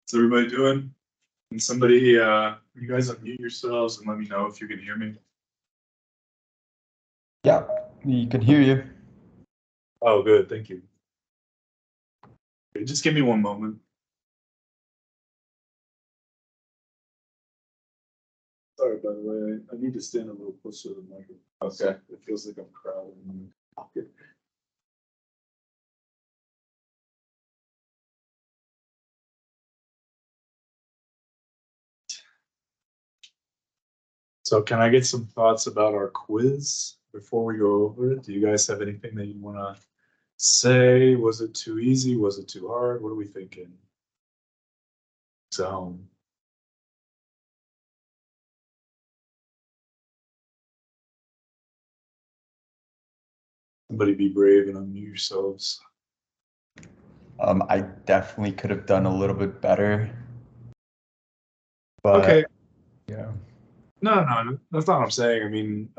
How's everybody doing? Can somebody, you guys unmute yourselves and let me know if you can hear me? Yeah, we can hear you. Oh, good, thank you. Okay, just give me one moment. Sorry, by the way, I need to stand a little closer to the microphone. Okay. It feels like I'm crowding. Okay. So can I get some thoughts about our quiz before we go over it? Do you guys have anything that you want to say? Was it too easy? Was it too hard? What are we thinking? So, somebody be brave and unmute yourselves. I definitely could have done a little bit better. But, okay. Yeah. No, that's not what I'm saying. I mean,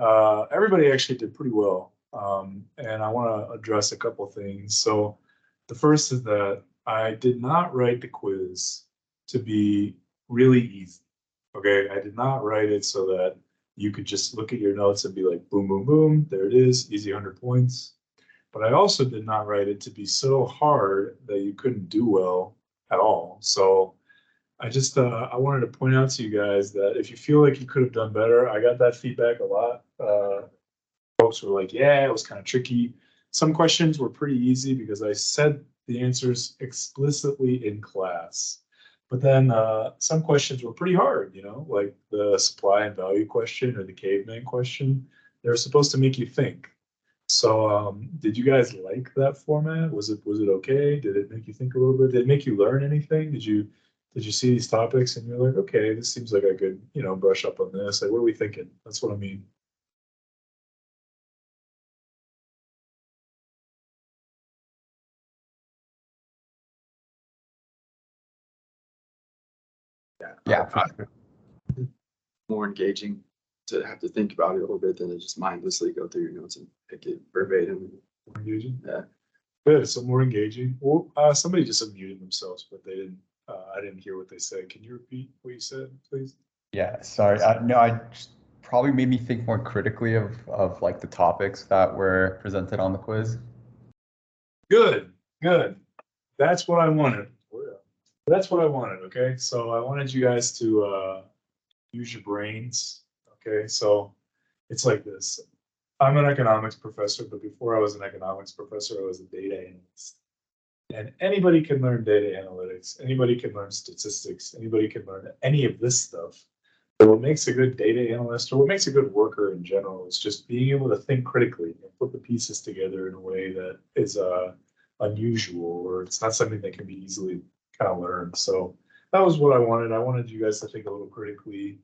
everybody actually did pretty well. And I want to address a couple things. So the first is that I did not write the quiz to be really easy. Okay, I did not write it so that you could just look at your notes and be like, boom, boom, boom, there it is, easy 100 points. But I also did not write it to be so hard that you couldn't do well at all. So I just I wanted to point out to you guys that if you feel like you could have done better, I got that feedback a lot. Folks were like, yeah, it was kind of tricky. Some questions were pretty easy because I said the answers explicitly in class. But then some questions were pretty hard, you know, like the supply and value question or the caveman question. They're supposed to make you think. So did you guys like that format? Was it okay? Did it make you think a little bit? Did it make you learn anything? Did you see these topics and you're like, okay, this seems like I could, you know, brush up on this. Like, what are we thinking? That's what I mean. Yeah, for sure. More engaging to have to think about it a little bit than to just mindlessly go through your notes and pick it verbatim. More engaging. Yeah. Good. So more engaging. Well, somebody just unmuted themselves, but they didn't. I didn't hear what they said. Can you repeat what you said, please? Yeah, sorry. No, I just probably made me think more critically of like the topics that were presented on the quiz. Good. That's what I wanted. That's what I wanted. Okay. So I wanted you guys to use your brains. Okay. So it's like this. I'm an economics professor, but before I was an economics professor, I was a data analyst. And anybody can learn data analytics. Anybody can learn statistics. Anybody can learn any of this stuff. But what makes a good data analyst, or what makes a good worker in general, is just being able to think critically and put the pieces together in a way that is unusual, or it's not something that can be easily kind of learned. So that was what I wanted. I wanted you guys to think a little critically.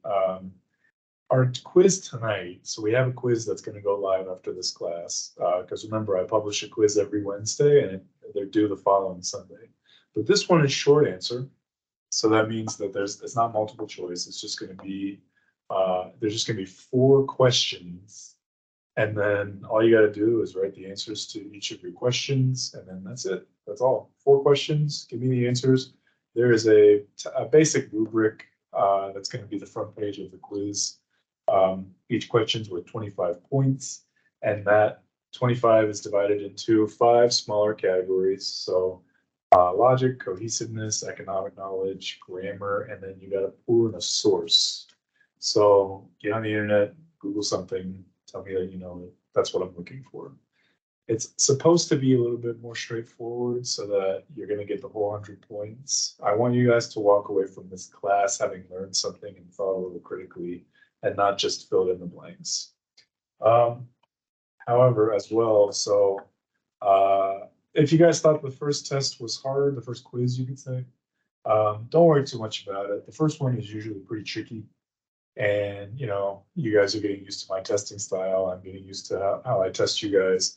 Our quiz tonight, so we have a quiz that's going to go live after this class, because remember, I publish a quiz every Wednesday and they're due the following Sunday. But this one is short answer. So that means that it's not multiple choice. It's just going to be, there's just going to be 4 questions. And then all you got to do is write the answers to each of your questions. And then that's it. That's all. 4 questions. Give me the answers. There is a basic rubric that's going to be the front page of the quiz. Each question's worth 25 points. And that 25 is divided into 5 smaller categories. So logic, cohesiveness, economic knowledge, grammar, and then you got to pull in a source. So get on the internet, Google something, tell me that you know it. That's what I'm looking for. It's supposed to be a little bit more straightforward so that you're going to get the whole 100 points. I want you guys to walk away from this class having learned something and thought a little critically and not just filled in the blanks. However, as well, so if you guys thought the first test was hard, the first quiz, you could say, don't worry too much about it. The first one is usually pretty tricky. And, you know, you guys are getting used to my testing style. I'm getting used to how I test you guys.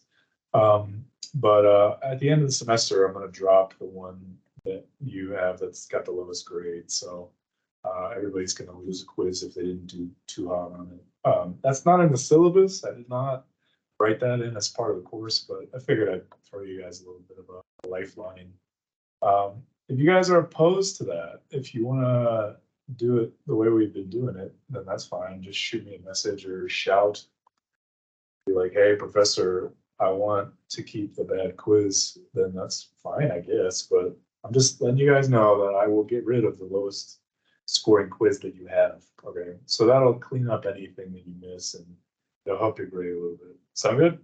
But at the end of the semester, I'm going to drop the one that you have that's got the lowest grade. So everybody's going to lose a quiz if they didn't do too hot on it. That's not in the syllabus. I did not write that in as part of the course, but I figured I'd throw you guys a little bit of a lifeline. if you guys are opposed to that, if you want to do it the way we've been doing it, then that's fine. Just shoot me a message or shout. Be like, hey, professor, I want to keep the bad quiz. Then that's fine, I guess. But I'm just letting you guys know that I will get rid of the lowest scoring quiz that you have. Okay, so that'll clean up anything that you miss and it'll help your grade a little bit. Sound good?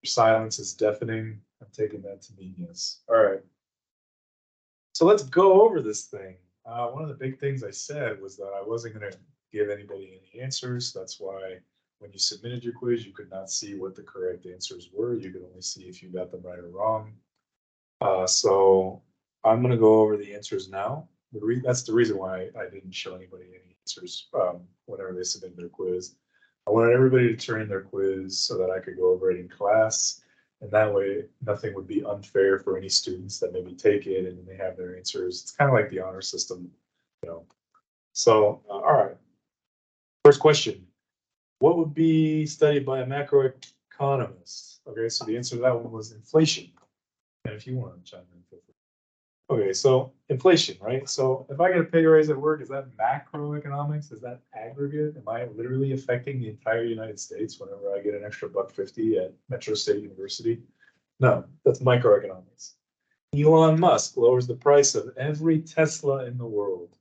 Your silence is deafening. I'm taking that to mean yes. All right. So let's go over this thing. One of the big things I said was that I wasn't going to give anybody any answers. That's why when you submitted your quiz, you could not see what the correct answers were. You could only see if you got them right or wrong. So I'm going to go over the answers now. That's the reason why I didn't show anybody any answers whenever they submitted their quiz. I wanted everybody to turn in their quiz so that I could go over it in class. And that way, nothing would be unfair for any students that maybe take it and they have their answers. It's kind of like the honor system, you know. So, all right. First question. What would be studied by a macroeconomist? Okay, so the answer to that one was inflation. And if you want to chime in, feel free. Okay, so inflation, right? So if I get a pay raise at work, is that macroeconomics? Is that aggregate? Am I literally affecting the entire United States whenever I get an extra $1.50 at Metro State University? No, that's microeconomics. Elon Musk lowers the price of every Tesla in the world.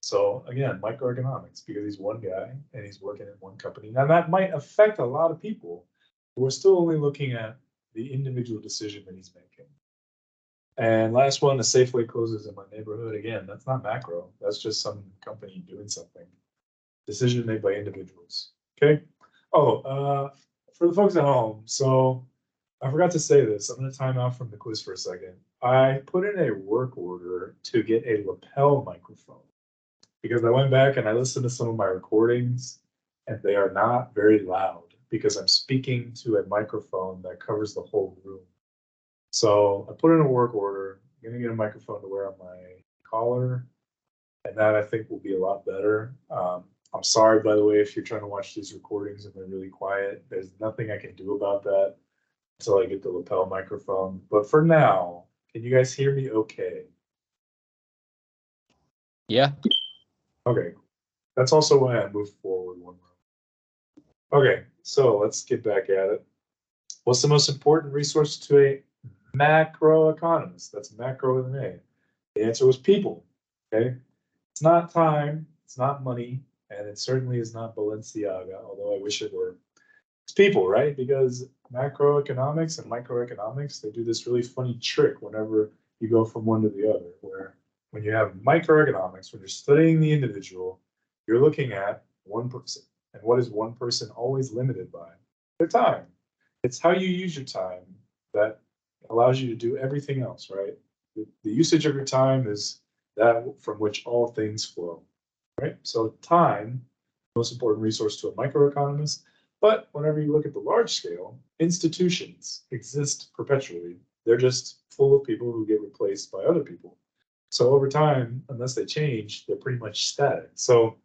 So again, microeconomics, because he's one guy and he's working at one company. Now that might affect a lot of people, but we're still only looking at the individual decision that he's making. And last one, the Safeway closes in my neighborhood. Again, that's not macro. That's just some company doing something. Decision made by individuals. Okay. Oh, for the folks at home, so I forgot to say this. I'm going to time out from the quiz for a second. I put in a work order to get a lapel microphone because I went back and I listened to some of my recordings and they are not very loud because I'm speaking to a microphone that covers the whole room. So I put in a work order. I'm going to get a microphone to wear on my collar, and that I think will be a lot better. I'm sorry, by the way, if you're trying to watch these recordings and they're really quiet. There's nothing I can do about that until I get the lapel microphone. But for now, can you guys hear me okay? Yeah. Okay. That's also why I moved forward one row. Okay, so let's get back at it. What's the most important resource to a macroeconomist? That's macro with an A. The answer was people. Okay. It's not time, it's not money, and it certainly is not Balenciaga, although I wish it were. It's people, right? Because macroeconomics and microeconomics, they do this really funny trick whenever you go from one to the other, where when you have microeconomics, when you're studying the individual, you're looking at one person. And what is one person always limited by? Their time. It's how you use your time that allows you to do everything else, right? The usage of your time is that from which all things flow, right? So time, most important resource to a microeconomist. But whenever you look at the large scale, institutions exist perpetually. They're just full of people who get replaced by other people. So over time, unless they change, they're pretty much static. So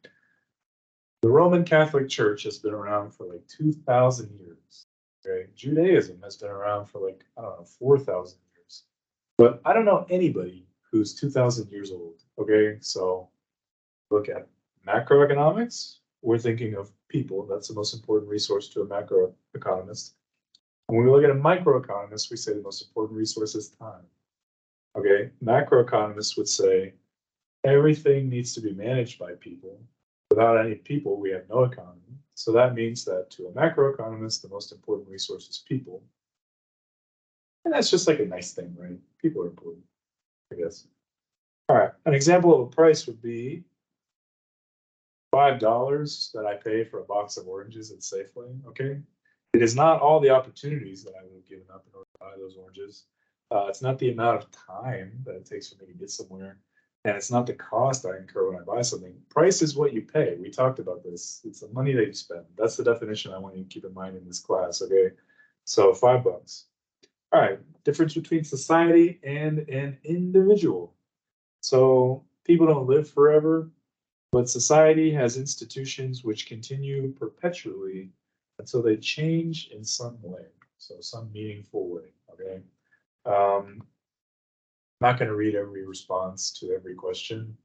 the Roman Catholic Church has been around for like 2,000 years. Okay? Judaism has been around for like, I don't know, 4,000 years. But I don't know anybody who's 2,000 years old. Okay, so look at macroeconomics. We're thinking of people. That's the most important resource to a macroeconomist. And when we look at a microeconomist, we say the most important resource is time. Okay, macroeconomists would say everything needs to be managed by people. Without any people, we have no economy. So that means that to a macroeconomist, the most important resource is people. And that's just like a nice thing, right? People are important, I guess. All right, an example of a price would be $5 that I pay for a box of oranges at Safeway, okay? It is not all the opportunities that I would have given up in order to buy those oranges. It's not the amount of time that it takes for me to get somewhere. And it's not the cost I incur when I buy something. Price is what you pay. We talked about this. It's the money that you spend. That's the definition I want you to keep in mind in this class, okay? So $5. All right, difference between society and an individual. So people don't live forever, but society has institutions which continue perpetually until they change in some way. So some meaningful way, okay? I'm not going to read every response to every question,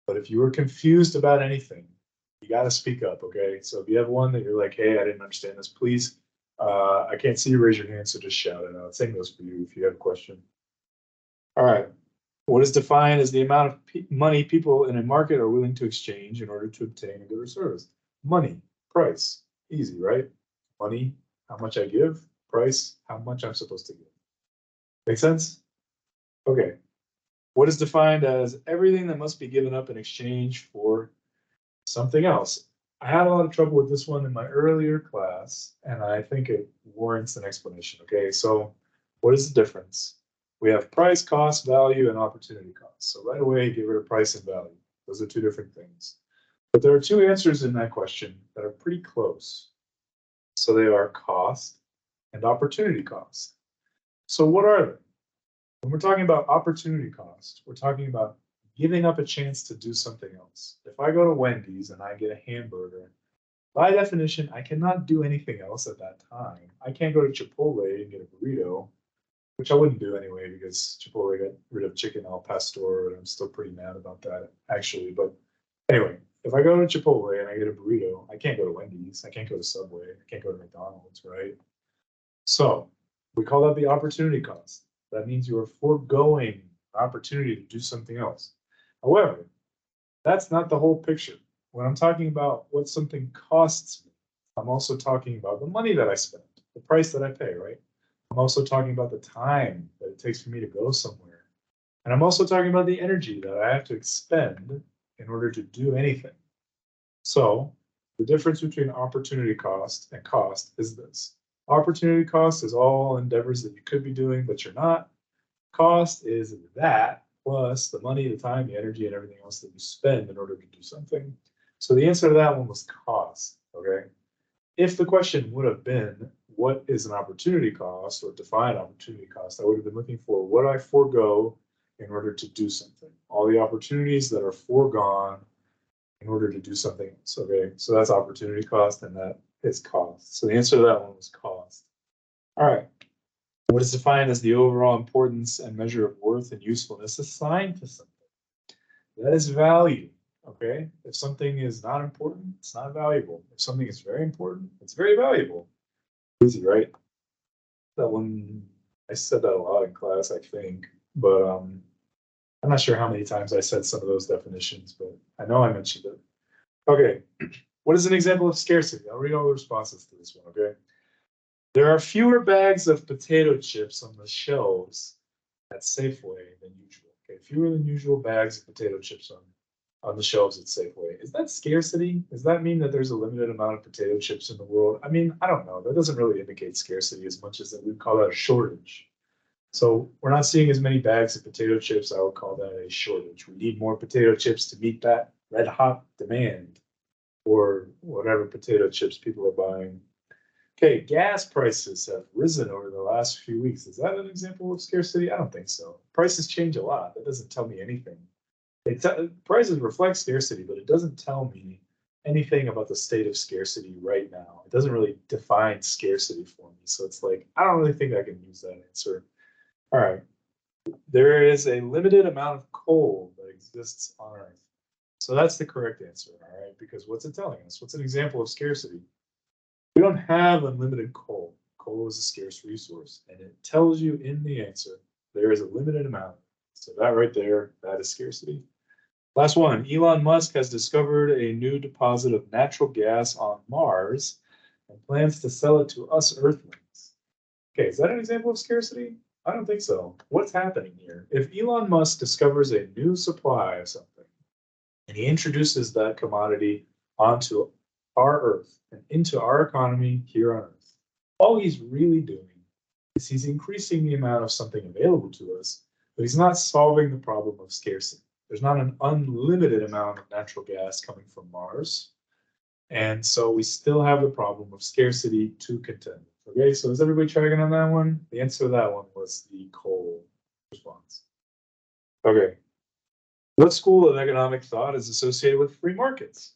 but if you were confused about anything, you got to speak up, okay? So if you have one that you're like, hey, I didn't understand this, please, I can't see you raise your hand, so just shout it out. Same goes for you if you have a question. All right. What is defined as the amount of money people in a market are willing to exchange in order to obtain a good or service? Money, price, easy, right? Money, how much I give, price, how much I'm supposed to give. Make sense? Okay. What is defined as everything that must be given up in exchange for something else? I had a lot of trouble with this one in my earlier class, and I think it warrants an explanation. Okay, so what is the difference? We have price, cost, value, and opportunity cost. So right away, get rid of price and value. Those are two different things. But there are two answers in that question that are pretty close. So they are cost and opportunity cost. So what are they? When we're talking about opportunity cost, we're talking about giving up a chance to do something else. If I go to Wendy's and I get a hamburger, by definition, I cannot do anything else at that time. I can't go to Chipotle and get a burrito, which I wouldn't do anyway because Chipotle got rid of chicken al pastor, and I'm still pretty mad about that actually. But anyway, if I go to Chipotle and I get a burrito, I can't go to Wendy's, I can't go to Subway, I can't go to McDonald's, right? So we call that the opportunity cost. That means you are foregoing the opportunity to do something else. However, that's not the whole picture. When I'm talking about what something costs me, I'm also talking about the money that I spend, the price that I pay, right? I'm also talking about the time that it takes for me to go somewhere. And I'm also talking about the energy that I have to expend in order to do anything. So the difference between opportunity cost and cost is this. Opportunity cost is all endeavors that you could be doing, but you're not. Cost is that plus the money, the time, the energy, and everything else that you spend in order to do something. So the answer to that one was cost, okay? If the question would have been, what is an opportunity cost or define opportunity cost, I would have been looking for what I forego in order to do something. All the opportunities that are foregone in order to do something else, okay? So that's opportunity cost and that is cost. So the answer to that one was cost. All right. What is defined as the overall importance and measure of worth and usefulness assigned to something? That is value, okay? If something is not important, it's not valuable. If something is very important, it's very valuable. Easy, right? That one, I said that a lot in class, I think, but I'm not sure how many times I said some of those definitions, but I know I mentioned it. Okay, what is an example of scarcity? I'll read all the responses to this one, okay? There are fewer bags of potato chips on the shelves at Safeway than usual. Okay, fewer than usual bags of potato chips on the shelves at Safeway. Is that scarcity? Does that mean that there's a limited amount of potato chips in the world? I mean, I don't know. That doesn't really indicate scarcity as much as that we'd call that a shortage. So we're not seeing as many bags of potato chips. I would call that a shortage. We need more potato chips to meet that red hot demand for whatever potato chips people are buying. Okay, gas prices have risen over the last few weeks. Is that an example of scarcity? I don't think so. Prices change a lot. That doesn't tell me anything. Prices reflect scarcity, but it doesn't tell me anything about the state of scarcity right now. It doesn't really define scarcity for me. So it's like, I don't really think I can use that answer. All right. There is a limited amount of coal that exists on Earth. So that's the correct answer, all right? Because what's it telling us? What's an example of scarcity? We don't have unlimited coal. Coal is a scarce resource, and it tells you in the answer there is a limited amount. So that right there, that is scarcity. Last one, Elon Musk has discovered a new deposit of natural gas on Mars and plans to sell it to us Earthlings. Okay, is that an example of scarcity? I don't think so. What's happening here? If Elon Musk discovers a new supply of something and he introduces that commodity onto our Earth and into our economy here on Earth, all he's really doing is he's increasing the amount of something available to us, but he's not solving the problem of scarcity. There's not an unlimited amount of natural gas coming from Mars. And so we still have the problem of scarcity to contend with. Okay, so is everybody tracking on that one? The answer to that one was the coal response. Okay. What school of economic thought is associated with free markets?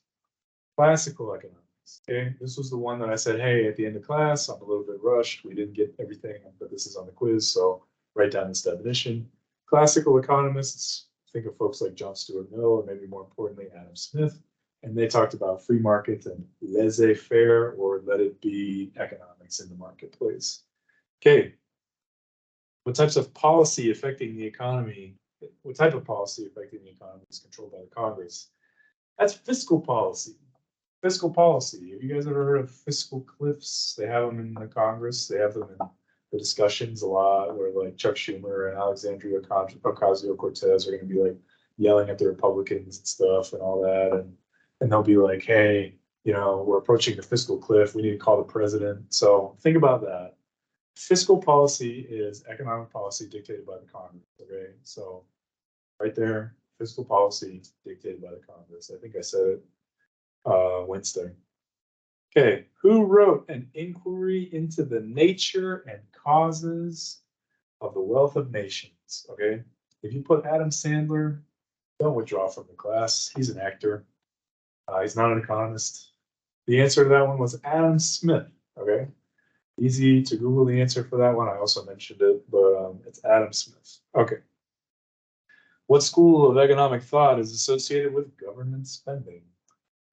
Classical economics. Okay, this was the one that I said, hey, at the end of class, I'm a little bit rushed. We didn't get everything, but this is on the quiz, so write down this definition. Classical economists, think of folks like John Stuart Mill, or maybe more importantly, Adam Smith, and they talked about free market and laissez-faire, or let it be economics in the marketplace. Okay, what types of policy affecting the economy, what type of policy affecting the economy is controlled by the Congress? That's fiscal policy. Fiscal policy. Have you guys ever heard of fiscal cliffs? They have them in the Congress. They have them in the discussions a lot, where like Chuck Schumer and Alexandria Ocasio-Cortez are going to be like yelling at the Republicans and stuff and all that, and they'll be like, hey, you know, we're approaching the fiscal cliff. We need to call the president. So think about that. Fiscal policy is economic policy dictated by the Congress. Okay, so right there, fiscal policy dictated by the Congress. I think I said it Wednesday. Okay, who wrote an inquiry into the nature and causes of the wealth of nations? Okay, if you put Adam Sandler, don't withdraw from the class. He's an actor. He's not an economist. The answer to that one was Adam Smith. Okay, easy to Google the answer for that one. I also mentioned it, but it's Adam Smith. Okay. What school of economic thought is associated with government spending?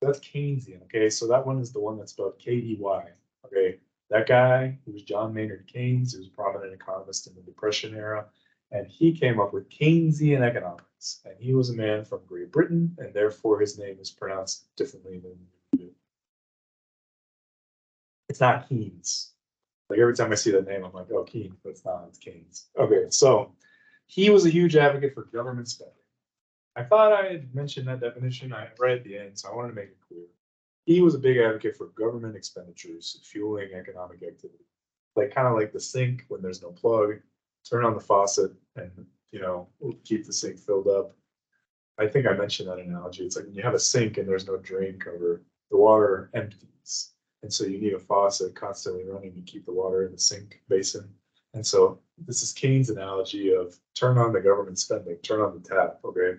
That's Keynesian. Okay, so that one is the one that's spelled K-E-Y. Okay, that guy, he was John Maynard Keynes. He was a prominent economist in the Depression era, and he came up with Keynesian economics. And he was a man from Great Britain, and therefore his name is pronounced differently than you do. It's not Keynes. Like every time I see that name, I'm like, oh, Keynes, but it's not. It's Keynes. Okay, so he was a huge advocate for government spending. I thought I had mentioned that definition right at the end, so I wanted to make it clear. He was a big advocate for government expenditures fueling economic activity. Like kind of like the sink when there's no plug, turn on the faucet and, you know, keep the sink filled up. I think I mentioned that analogy. It's like when you have a sink and there's no drain cover, the water empties. And so you need a faucet constantly running to keep the water in the sink basin. And so this is Keynes' analogy of turn on the government spending, turn on the tap, okay?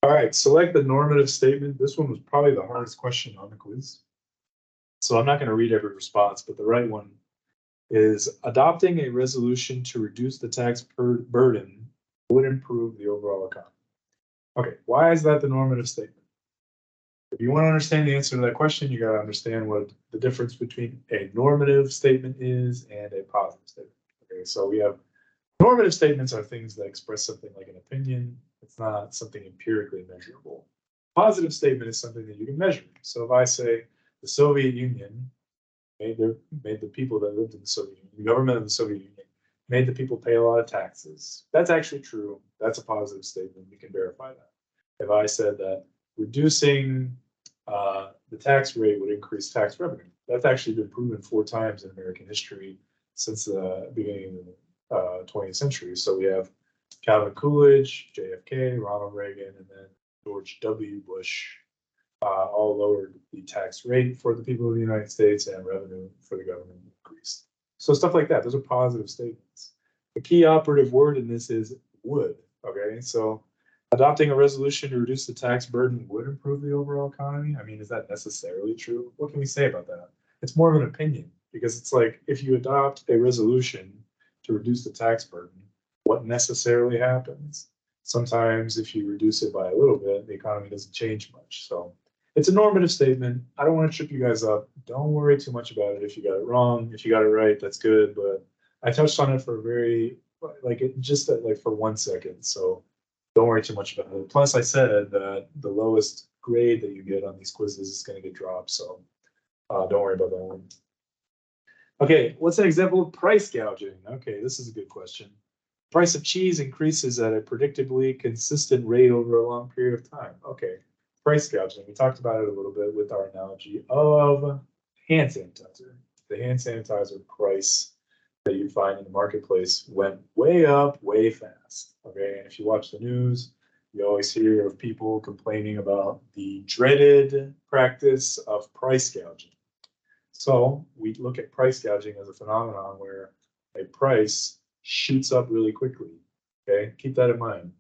All right, select the normative statement. This one was probably the hardest question on the quiz. So I'm not going to read every response, but the right one is adopting a resolution to reduce the tax burden would improve the overall economy. Okay, why is that the normative statement? If you want to understand the answer to that question, you got to understand what the difference between a normative statement is and a positive statement. Okay, so we have normative statements are things that express something like an opinion. It's not something empirically measurable. Positive statement is something that you can measure. So if I say the Soviet Union made the people that lived in the Soviet Union, the government of the Soviet Union made the people pay a lot of taxes. That's actually true. That's a positive statement. We can verify that. If I said that reducing the tax rate would increase tax revenue, that's actually been proven 4 times in American history since the beginning of the 20th century. So we have Calvin Coolidge, JFK, Ronald Reagan, and then George W. Bush all lowered the tax rate for the people of the United States, and revenue for the government increased. So stuff like that, those are positive statements. The key operative word in this is would, okay? So adopting a resolution to reduce the tax burden would improve the overall economy. I mean, is that necessarily true? What can we say about that? It's more of an opinion, because it's like if you adopt a resolution to reduce the tax burden, what necessarily happens? Sometimes if you reduce it by a little bit, the economy doesn't change much. So it's a normative statement. I don't want to trip you guys up. Don't worry too much about it if you got it wrong. If you got it right, that's good. But I touched on it for for 1 second. So don't worry too much about it. Plus, I said that the lowest grade that you get on these quizzes is going to get dropped. So don't worry about that one. Okay, what's an example of price gouging? Okay, this is a good question. Price of cheese increases at a predictably consistent rate over a long period of time. Okay, price gouging. We talked about it a little bit with our analogy of hand sanitizer. The hand sanitizer price that you find in the marketplace went way up, way fast. Okay, and if you watch the news, you always hear of people complaining about the dreaded practice of price gouging. So we look at price gouging as a phenomenon where a price shoots up really quickly. Okay, keep that in mind.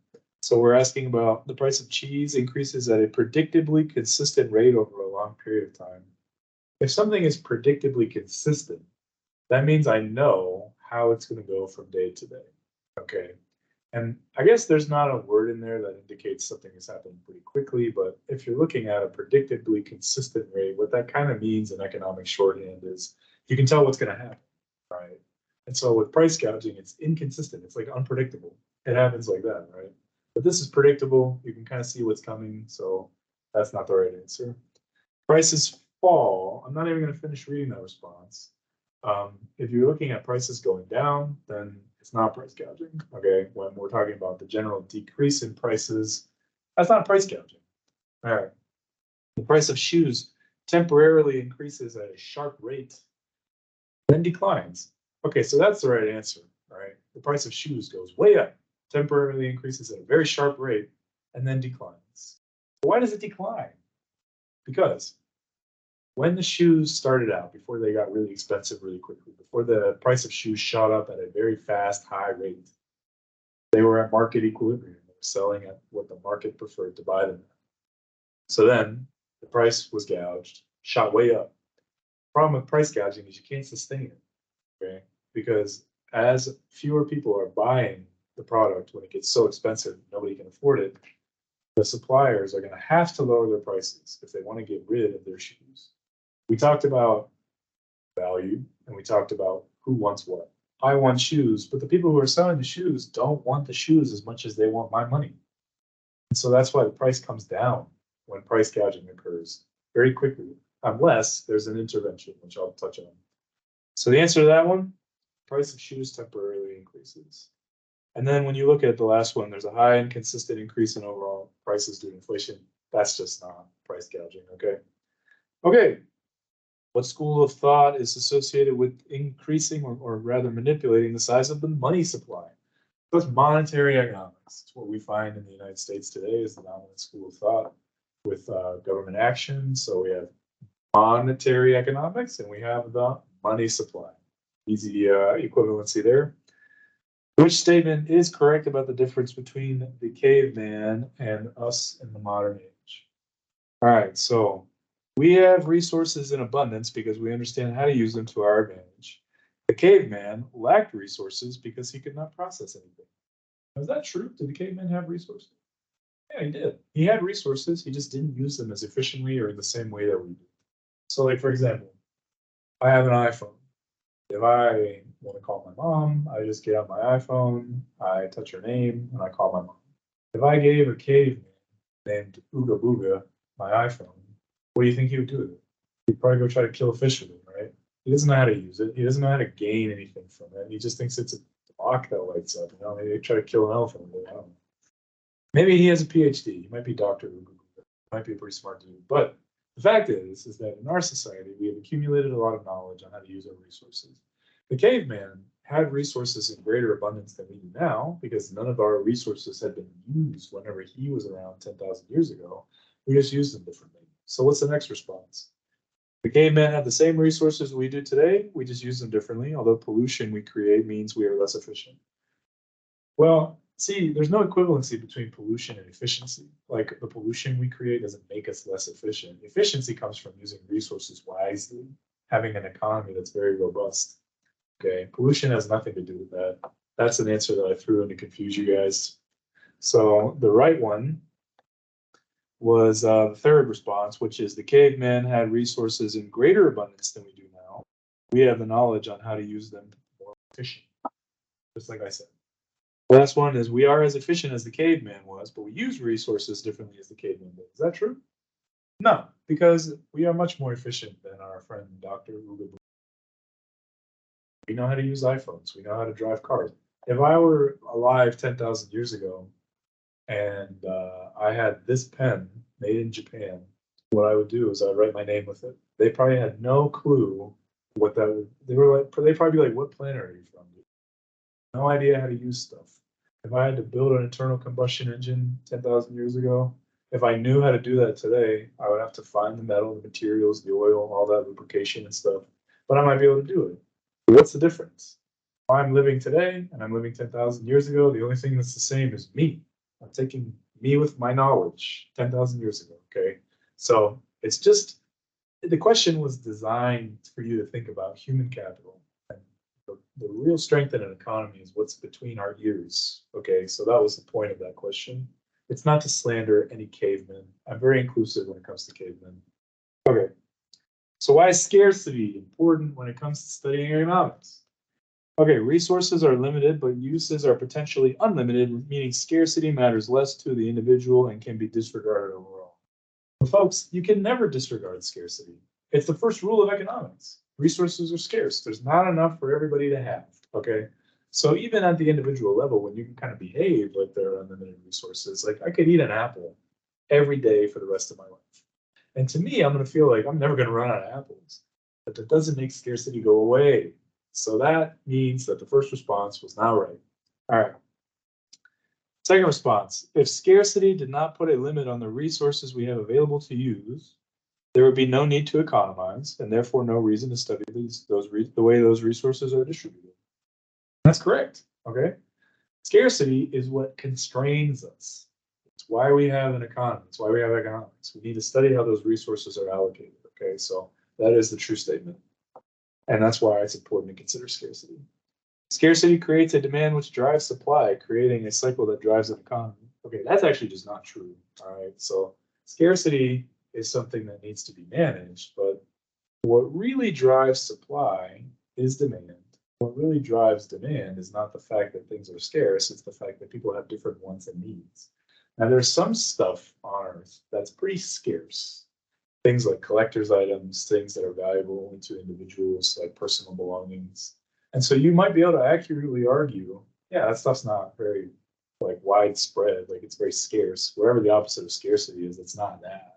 So we're asking about the price of cheese increases at a predictably consistent rate over a long period of time. If something is predictably consistent, that means I know how it's going to go from day to day. Okay. And I guess there's not a word in there that indicates something is happening pretty quickly, but if you're looking at a predictably consistent rate, what that kind of means in economic shorthand is you can tell what's going to happen, right? And so with price gouging, it's inconsistent. It's like unpredictable. It happens like that, right? But this is predictable. You can kind of see what's coming. So that's not the right answer. Prices fall. I'm not even going to finish reading that response. If you're looking at prices going down, then it's not price gouging. Okay, when we're talking about the general decrease in prices, that's not price gouging. All right. The price of shoes temporarily increases at a sharp rate, then declines. Okay, so that's the right answer, right? The price of shoes goes way up, temporarily increases at a very sharp rate, and then declines. Why does it decline? Because when the shoes started out, before they got really expensive really quickly, before the price of shoes shot up at a very fast, high rate, they were at market equilibrium. They were selling at what the market preferred to buy them at. So then the price was gouged, shot way up. The problem with price gouging is you can't sustain it, okay? Because as fewer people are buying the product when it gets so expensive, nobody can afford it, the suppliers are going to have to lower their prices if they want to get rid of their shoes. We talked about value and we talked about who wants what. I want shoes, but the people who are selling the shoes don't want the shoes as much as they want my money. And so that's why the price comes down when price gouging occurs very quickly, unless there's an intervention, which I'll touch on. So the answer to that one, price of shoes temporarily increases. And then when you look at the last one, there's a high and consistent increase in overall prices due to inflation. That's just not price gouging, okay? Okay. What school of thought is associated with increasing or rather manipulating the size of the money supply? So it's monetary economics. It's what we find in the United States today is the dominant school of thought with government action. So we have monetary economics and we have the money supply. Easy equivalency there. Which statement is correct about the difference between the caveman and us in the modern age? All right, so we have resources in abundance because we understand how to use them to our advantage. The caveman lacked resources because he could not process anything. Is that true? Did the caveman have resources? Yeah, he did. He had resources, he just didn't use them as efficiently or in the same way that we do. So like, for example, I have an iPhone. If I want to call my mom, I just get out my iPhone, I touch her name, and I call my mom. If I gave a caveman named Ooga Booga my iPhone, what do you think he would do with it? He'd probably go try to kill a fish with it, right? He doesn't know how to use it. He doesn't know how to gain anything from it. He just thinks it's a clock that lights up. You know, maybe try to kill an elephant with it. I don't know. Maybe he has a PhD. He might be Dr. Ooga Booga. Might be a pretty smart dude. But the fact is that in our society, we have accumulated a lot of knowledge on how to use our resources. The caveman had resources in greater abundance than we do now because none of our resources had been used whenever he was around 10,000 years ago. We just used them differently. So what's the next response? The caveman had the same resources we do today. We just use them differently, although pollution we create means we are less efficient. Well, see, there's no equivalency between pollution and efficiency. Like the pollution we create doesn't make us less efficient. Efficiency comes from using resources wisely, having an economy that's very robust. Okay, pollution has nothing to do with that. That's an answer that I threw in to confuse you guys. So the right one was the third response, which is the caveman had resources in greater abundance than we do now. We have the knowledge on how to use them more efficiently, just like I said. The last one is we are as efficient as the caveman was, but we use resources differently as the caveman did. Is that true? No, because we are much more efficient than our friend Dr. Ooga Booga. We know how to use iPhones. We know how to drive cars. If I were alive 10,000 years ago and I had this pen made in Japan, what I would do is I'd write my name with it. They probably had no clue what that would. They'd probably be like, "What planet are you from?" No idea how to use stuff. If I had to build an internal combustion engine 10,000 years ago, if I knew how to do that today, I would have to find the metal, the materials, the oil, all that lubrication and stuff. But I might be able to do it. What's the difference? I'm living today and I'm living 10,000 years ago. The only thing that's the same is me. I'm taking me with my knowledge 10,000 years ago. Okay. So it's just, the question was designed for you to think about human capital and the real strength in an economy is what's between our ears. Okay, so that was the point of that question. It's not to slander any cavemen. I'm very inclusive when it comes to cavemen. Okay, so why is scarcity important when it comes to studying economics? Okay, resources are limited, but uses are potentially unlimited, meaning scarcity matters less to the individual and can be disregarded overall. But folks, you can never disregard scarcity. It's the first rule of economics. Resources are scarce. There's not enough for everybody to have, okay? So even at the individual level, when you can kind of behave like there are unlimited resources, like I could eat an apple every day for the rest of my life. And to me, I'm gonna feel like I'm never gonna run out of apples. But that doesn't make scarcity go away. So that means that the first response was not right. All right. Second response, if scarcity did not put a limit on the resources we have available to use, there would be no need to economize, and therefore no reason to study the way those resources are distributed. That's correct, okay? Scarcity is what constrains us. It's why we have an economy. It's why we have economics. We need to study how those resources are allocated, okay? So that is the true statement. And that's why it's important to consider scarcity. Scarcity creates a demand which drives supply, creating a cycle that drives an economy. Okay, that's actually just not true, all right? So scarcity is something that needs to be managed, but what really drives supply is demand. What really drives demand is not the fact that things are scarce, it's the fact that people have different wants and needs. Now, there's some stuff on Earth that's pretty scarce. Things like collector's items, things that are valuable only to individuals, like personal belongings. And so you might be able to accurately argue, yeah, that stuff's not very like widespread, like it's very scarce. Wherever the opposite of scarcity is, it's not that.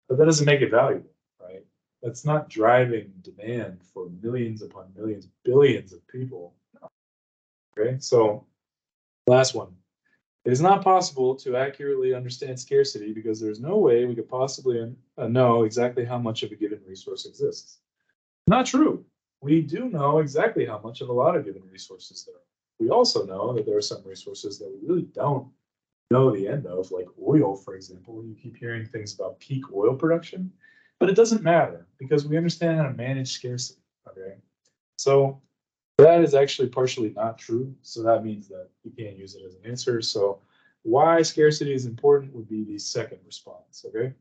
But that doesn't make it valuable, right? That's not driving demand for millions upon millions, billions of people. Okay, so last one. It is not possible to accurately understand scarcity because there's no way we could possibly know exactly how much of a given resource exists. Not true. We do know exactly how much of a lot of given resources there are. We also know that there are some resources that we really don't know the end of, like oil, for example. You keep hearing things about peak oil production, but it doesn't matter because we understand how to manage scarcity, okay? So that is actually partially not true. So that means that you can't use it as an answer. So why scarcity is important would be the second response, okay?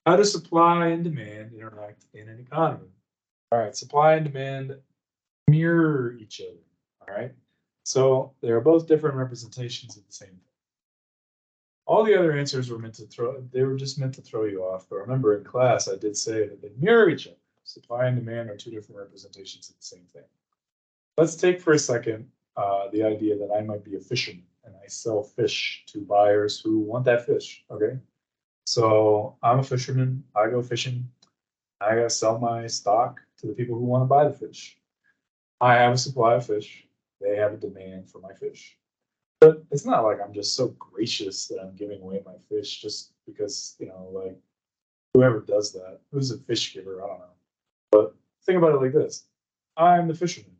How do supply and demand interact in an economy? All right, supply and demand mirror each other, all right? So they are both different representations of the same thing. All the other answers were meant to they were just meant to throw you off. But remember in class, I did say that they mirror each other. Supply and demand are two different representations of the same thing. Let's take for a second the idea that I might be a fisherman and I sell fish to buyers who want that fish, okay? So I'm a fisherman, I go fishing, I gotta sell my stock to the people who want to buy the fish. I have a supply of fish, they have a demand for my fish. But it's not like I'm just so gracious that I'm giving away my fish just because, you know, like whoever does that, who's a fish giver, I don't know. But think about it like this. I'm the fisherman.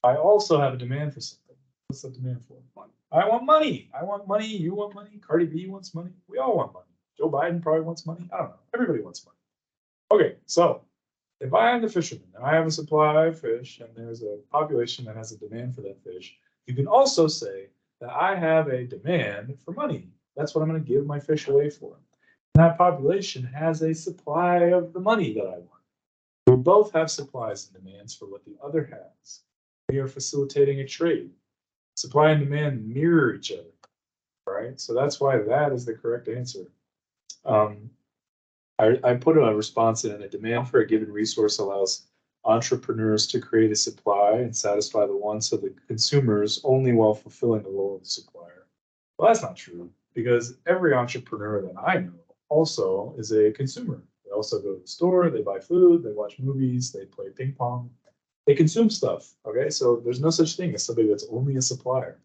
I also have a demand for something. What's the demand for? Money. I want money. I want money. You want money. Cardi B wants money. We all want money. Joe Biden probably wants money. I don't know. Everybody wants money. Okay, so if I am the fisherman and I have a supply of fish and there's a population that has a demand for that fish, you can also say that I have a demand for money. That's what I'm going to give my fish away for. And that population has a supply of the money that I want. We both have supplies and demands for what the other has. We are facilitating a trade. Supply and demand mirror each other, right? So that's why that is the correct answer. I put a response in. A demand for a given resource allows entrepreneurs to create a supply and satisfy the wants of the consumers only while fulfilling the role of the supplier. Well, that's not true because every entrepreneur that I know also is a consumer. They also go to the store, they buy food, they watch movies, they play ping pong, they consume stuff. Okay, so there's no such thing as somebody that's only a supplier.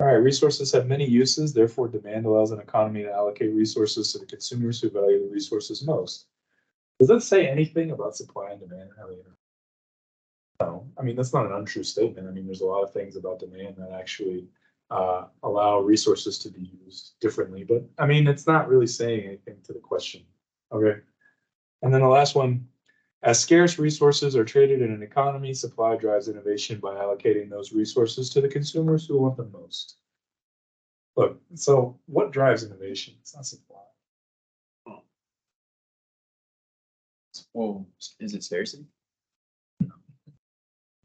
All right, resources have many uses, therefore demand allows an economy to allocate resources to the consumers who value the resources most. Does that say anything about supply and demand and how they interact? No, I mean, that's not an untrue statement. I mean, there's a lot of things about demand that actually allow resources to be used differently, but I mean, it's not really saying anything to the question. Okay. And then the last one, As scarce resources are traded in an economy, supply drives innovation by allocating those resources to the consumers who want them most. Look, so what drives innovation? It's not supply. Well, is it scarcity?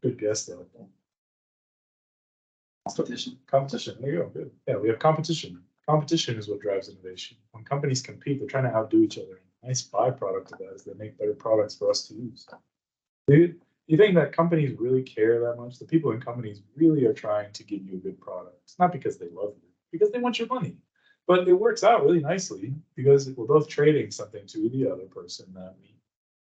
Good guess, though. Competition. Competition. There you go. Good. Yeah, we have competition. Competition is what drives innovation. When companies compete, they're trying to outdo each other. A nice byproduct of that is they make better products for us to use. Do you think that companies really care that much? The people in companies really are trying to give you a good product. It's not because they love you, because they want your money. But it works out really nicely because we're both trading something to the other person that we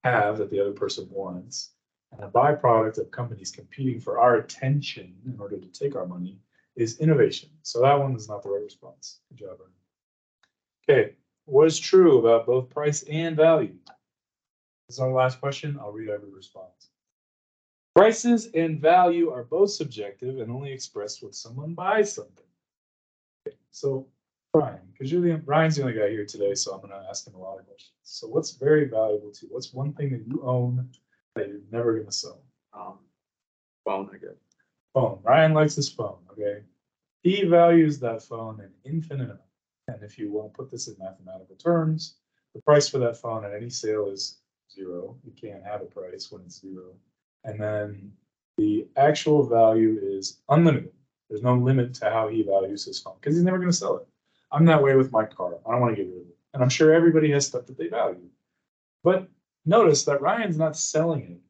have that the other person wants. And a byproduct of companies competing for our attention in order to take our money is innovation. So that one is not the right response. Good job, Ernie. Okay, what is true about both price and value? This is our last question. I'll read every response. Prices and value are both subjective and only expressed when someone buys something. Okay, so Brian, because Brian's the only guy here today, so I'm going to ask him a lot of questions. So what's very valuable to you? What's one thing that you own that you're never going to sell? Phone, I guess. Phone. Ryan likes his phone, okay? He values that phone an infinite amount. And if you want to put this in mathematical terms, the price for that phone at any sale is 0. You can't have a price when it's 0. And then the actual value is unlimited. There's no limit to how he values his phone because he's never going to sell it. I'm that way with my car. I don't want to get rid of it. And I'm sure everybody has stuff that they value. But notice that Ryan's not selling it.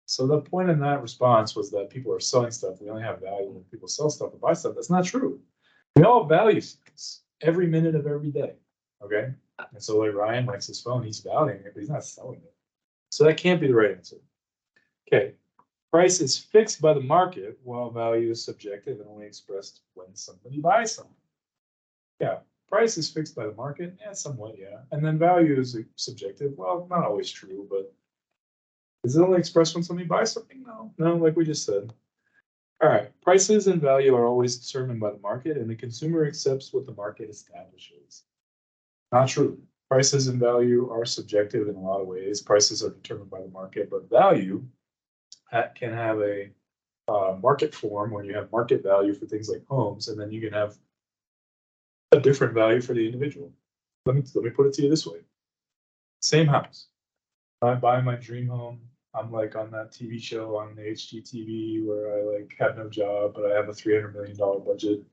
So the point in that response was that people are selling stuff. We only have value when people sell stuff or buy stuff. That's not true. We all value things every minute of every day. Okay. And so like Ryan likes his phone, he's valuing it, but he's not selling it. So that can't be the right answer. Okay. Price is fixed by the market while value is subjective and only expressed when somebody buys something. Yeah. Price is fixed by the market. Yeah, somewhat, yeah. And then value is subjective. Well, not always true, but is it only expressed when somebody buys something? No, like we just said. All right, prices and value are always determined by the market, and the consumer accepts what the market establishes. Not true. Prices and value are subjective in a lot of ways. Prices are determined by the market, but value can have a market form when you have market value for things like homes, and then you can have a different value for the individual. Let me put it to you this way. Same house. I buy my dream home. I'm like on that TV show on the HGTV where I like have no job, but I have a $300 million budget. You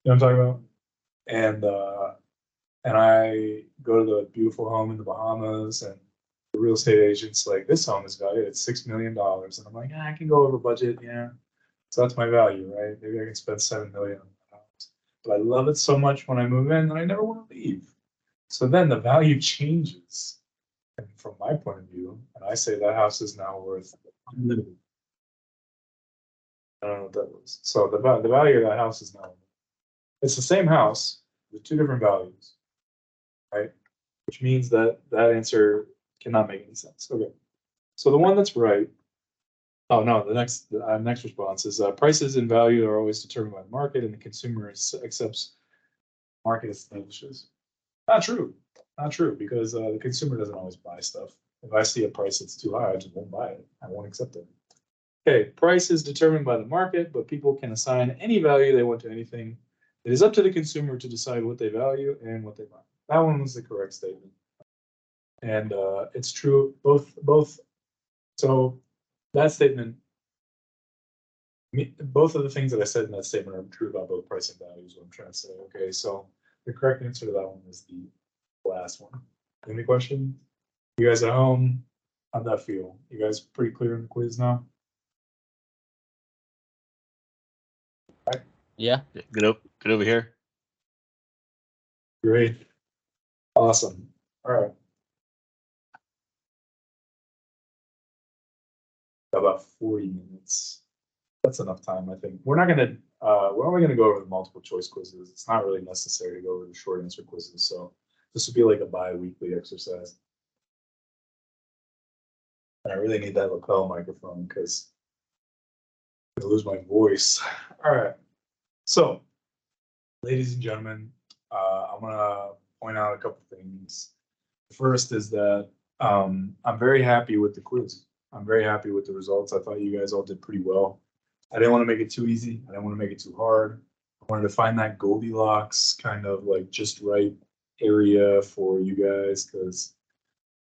know what I'm talking about? And I go to the beautiful home in the Bahamas, and the real estate agent's like, this home is valued at $6 million. And I'm like, I can go over budget, yeah. So that's my value, right? Maybe I can spend $7 million on the house. But I love it so much when I move in that I never want to leave. So then the value changes. And from my point of view, and I say that house is now worth unlimited. I don't know what that was. So the value of that house is now, it's the same house with two different values, right? Which means that that answer cannot make any sense. Okay. So the one that's right. Oh no, the next response is prices and value are always determined by the market, and the consumer accepts market establishes. Not true. Not true, because the consumer doesn't always buy stuff. If I see a price that's too high, I just won't buy it. I won't accept it. Okay, price is determined by the market, but people can assign any value they want to anything. It is up to the consumer to decide what they value and what they buy. That one was the correct statement. And it's true, both. So that statement, both of the things that I said in that statement are true about both price and value is what I'm trying to say. Okay, so the correct answer to that one is the last one. Any questions? You guys at home, how'd that feel? You guys pretty clear in the quiz now? Right. Yeah, good over here. Great. Awesome. All right. About 40 minutes. That's enough time, I think. We're only gonna go over the multiple choice quizzes. It's not really necessary to go over the short answer quizzes. So this would be like a bi-weekly exercise. And I really need that lapel microphone because I'm gonna lose my voice. All right. So, ladies and gentlemen, I'm gonna point out a couple things. The first is that I'm very happy with the quiz. I'm very happy with the results. I thought you guys all did pretty well. I didn't want to make it too easy. I didn't want to make it too hard. I wanted to find that Goldilocks kind of like just right area for you guys because,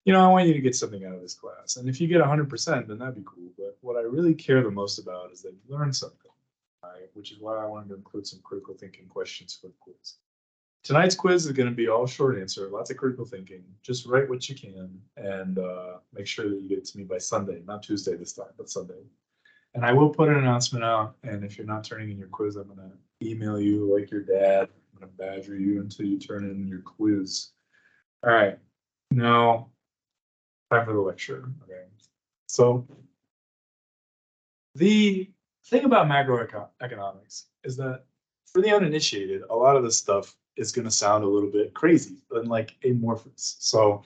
you know, I want you to get something out of this class. And if you get 100%, then that'd be cool. But what I really care the most about is that you learn something, right? Which is why I wanted to include some critical thinking questions for the quiz. Tonight's quiz is going to be all short answer, lots of critical thinking. Just write what you can and make sure that you get it to me by Sunday, not Tuesday this time, but Sunday. And I will put an announcement out. And if you're not turning in your quiz, I'm going to email you like your dad. I'm going to badger you until you turn in your quiz. All right. Now, time for the lecture. Okay. So the thing about macroeconomics is that for the uninitiated, a lot of this stuff is going to sound a little bit crazy and like amorphous. So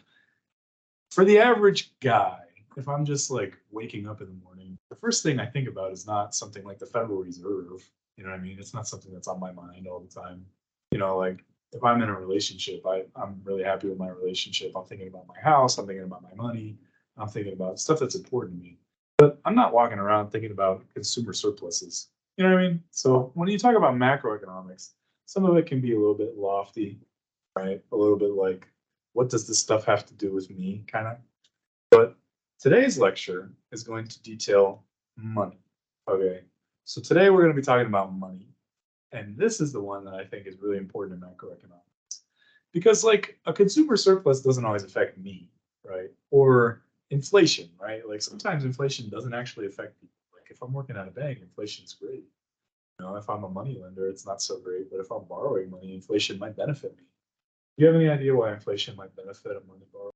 for the average guy, if I'm just like waking up in the morning, the first thing I think about is not something like the Federal Reserve. You know what I mean? It's not something that's on my mind all the time. You know, like if I'm in a relationship, I'm really happy with my relationship. I'm thinking about my house. I'm thinking about my money. I'm thinking about stuff that's important to me. But I'm not walking around thinking about consumer surpluses. You know what I mean? So when you talk about macroeconomics, some of it can be a little bit lofty, right? A little bit like, what does this stuff have to do with me, kind of? But today's lecture is going to detail money. Okay, so today we're going to be talking about money. And this is the one that I think is really important in macroeconomics. Because like a consumer surplus doesn't always affect me, right? Or inflation, right? Like sometimes inflation doesn't actually affect people. Like if I'm working at a bank, inflation's great. You know, if I'm a money lender, it's not so great. But if I'm borrowing money, inflation might benefit me. Do you have any idea why inflation might benefit a money borrower?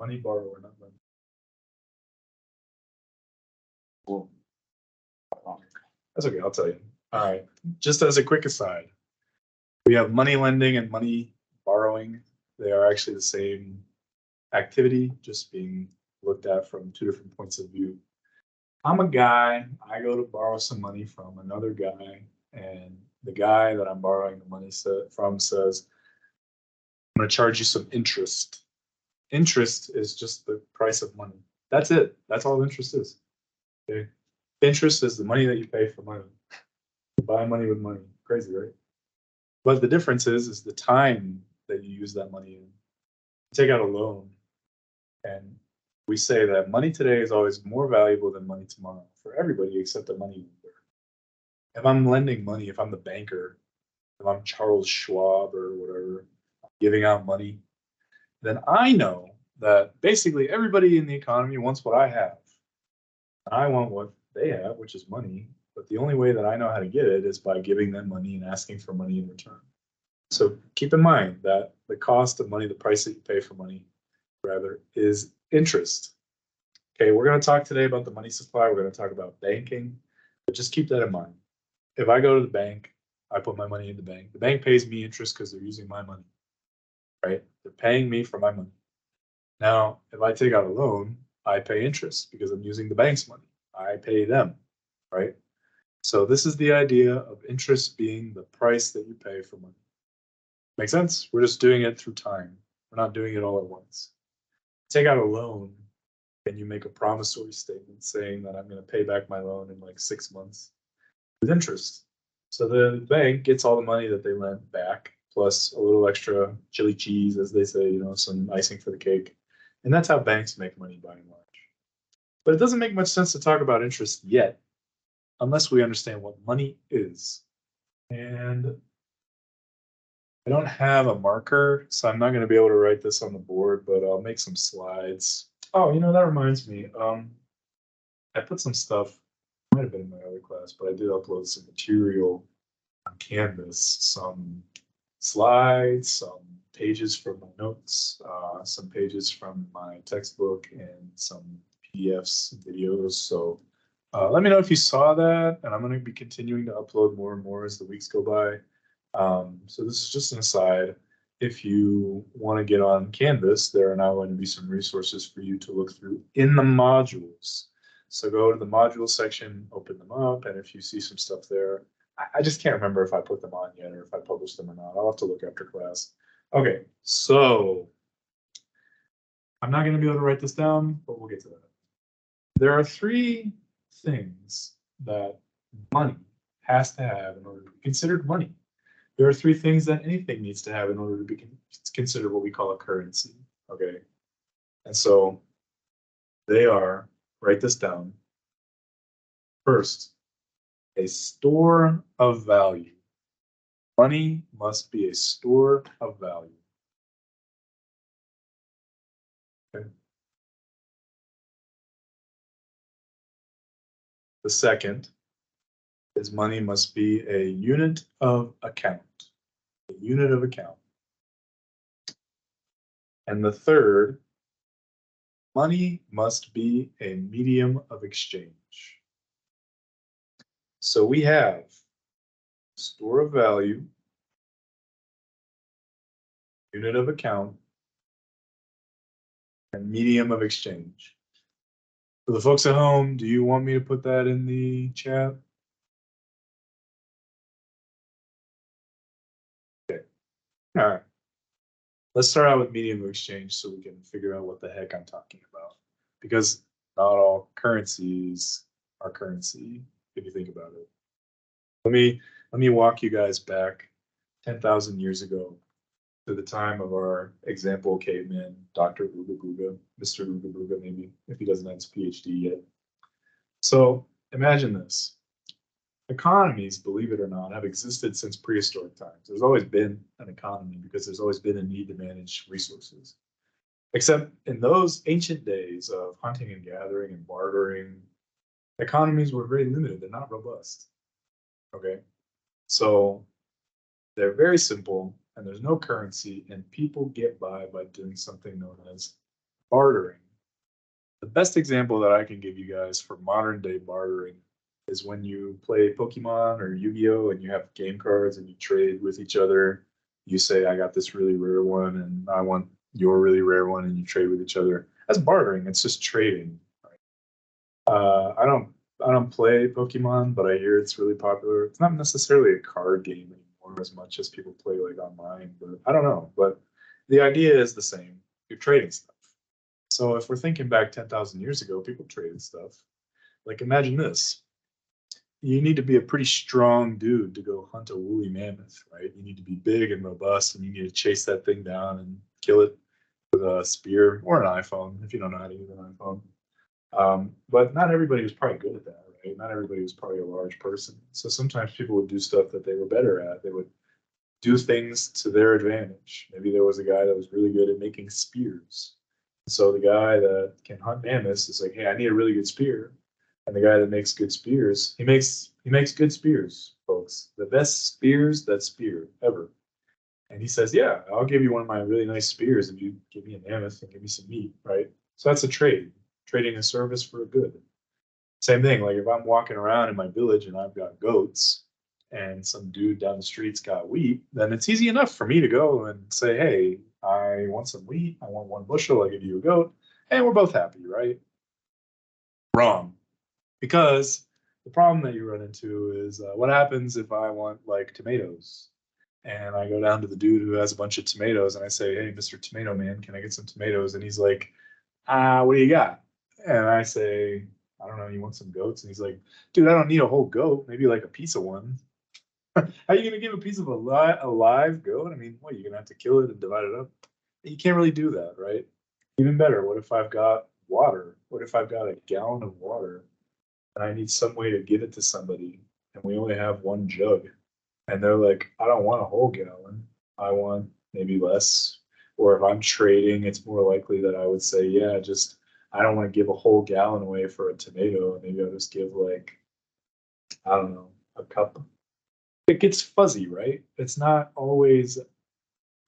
Money borrower, not money. Cool. That's okay, I'll tell you. All right, just as a quick aside, we have money lending and money borrowing. They are actually the same activity, just being looked at from two different points of view. I'm a guy, I go to borrow some money from another guy, and the guy that I'm borrowing the money from says, I'm going to charge you some interest. Interest is just the price of money. That's it. That's all interest is. Okay. Interest is the money that you pay for money. You buy money with money. Crazy, right? But the difference is the time that you use that money in. You take out a loan, and we say that money today is always more valuable than money tomorrow for everybody except the money lender. If I'm lending money, if I'm the banker, if I'm Charles Schwab or whatever, giving out money, then I know that basically everybody in the economy wants what I have. I want what they have, which is money. But the only way that I know how to get it is by giving them money and asking for money in return. So keep in mind that the cost of money, the price that you pay for money, rather, is interest. Okay, we're going to talk today about the money supply. We're going to talk about banking, but just keep that in mind. If I go to the bank, I put my money in the bank. The bank pays me interest because they're using my money, right? They're paying me for my money. Now, if I take out a loan, I pay interest because I'm using the bank's money. I pay them, right? So this is the idea of interest being the price that you pay for money. Make sense? We're just doing it through time. We're not doing it all at once. Take out a loan and you make a promissory statement saying that I'm going to pay back my loan in like 6 months with interest. So the bank gets all the money that they lent back, plus a little extra chili cheese, as they say, you know, some icing for the cake. And that's how banks make money by and large. But it doesn't make much sense to talk about interest yet, unless we understand what money is. And I don't have a marker, so I'm not going to be able to write this on the board, but I'll make some slides. Oh, you know, that reminds me. I put some stuff, might have been in my other class, but I did upload some material on Canvas, some slides, some pages from my notes, some pages from my textbook, and some PDFs and videos. So let me know if you saw that, and I'm going to be continuing to upload more and more as the weeks go by. So this is just an aside. If you want to get on Canvas, there are now going to be some resources for you to look through in the modules. So go to the module section, open them up, and if you see some stuff there, I just can't remember if I put them on yet or if I published them or not. I'll have to look after class. Okay, so I'm not going to be able to write this down, but we'll get to that. There are three things that money has to have in order to be considered money. There are three things that anything needs to have in order to be considered what we call a currency. Okay. And so they are, write this down. First, a store of value. Money must be a store of value. Okay. The second is money must be a unit of account. A unit of account. And the third, money must be a medium of exchange. So we have store of value, unit of account, and medium of exchange. For the folks at home, do you want me to put that in the chat? Okay. All right. Let's start out with medium of exchange so we can figure out what the heck I'm talking about. Because not all currencies are currency, if you think about it. Let me walk you guys back 10,000 years ago to the time of our example caveman, Dr. Ooga Booga, Mr. Ooga Booga, maybe, if he doesn't have his PhD yet. So imagine this. Economies, believe it or not, have existed since prehistoric times. There's always been an economy because there's always been a need to manage resources. Except in those ancient days of hunting and gathering and bartering, economies were very limited. They're not robust. Okay. So they're very simple and there's no currency and people get by doing something known as bartering. The best example that I can give you guys for modern day bartering is when you play Pokemon or Yu-Gi-Oh and you have game cards and you trade with each other. You say, I got this really rare one and I want your really rare one, and you trade with each other. That's bartering. It's just trading. I don't play Pokemon, but I hear it's really popular. It's not necessarily a card game anymore as much as people play like online, but I don't know. But the idea is the same. You're trading stuff. So if we're thinking back 10,000 years ago, people traded stuff. Like imagine this. You need to be a pretty strong dude to go hunt a woolly mammoth, right? You need to be big and robust, and you need to chase that thing down and kill it with a spear or an iPhone if you don't know how to use an iPhone. But not everybody was probably good at that, right? Not everybody was probably a large person. So sometimes people would do stuff that they were better at. They would do things to their advantage. Maybe there was a guy that was really good at making spears. So the guy that can hunt mammoths is like, hey, I need a really good spear. And the guy that makes good spears, he makes good spears, folks. The best spears that spear ever. And he says, yeah, I'll give you one of my really nice spears if you give me a mammoth and give me some meat, right? So that's a trade, trading a service for a good. Same thing, like if I'm walking around in my village and I've got goats and some dude down the street's got wheat, then it's easy enough for me to go and say, hey, I want some wheat, I want 1 bushel, I give you a goat, and we're both happy, right? Wrong. Because the problem that you run into is what happens if I want like tomatoes? And I go down to the dude who has a bunch of tomatoes and I say, hey, Mr. Tomato Man, can I get some tomatoes? And he's like, what do you got? And I say, I don't know, you want some goats? And he's like, dude, I don't need a whole goat, maybe like a piece of one. How are you going to give a piece of a live goat? I mean, what, you're going to have to kill it and divide it up? You can't really do that, right? Even better, what if I've got water? What if I've got a gallon of water and I need some way to give it to somebody and we only have 1 jug? And they're like, I don't want a whole gallon. I want maybe less. Or if I'm trading, it's more likely that I would say, yeah, just I don't want to give a whole gallon away for a tomato. Maybe I'll just give like, I don't know, a cup. It gets fuzzy, right? It's not always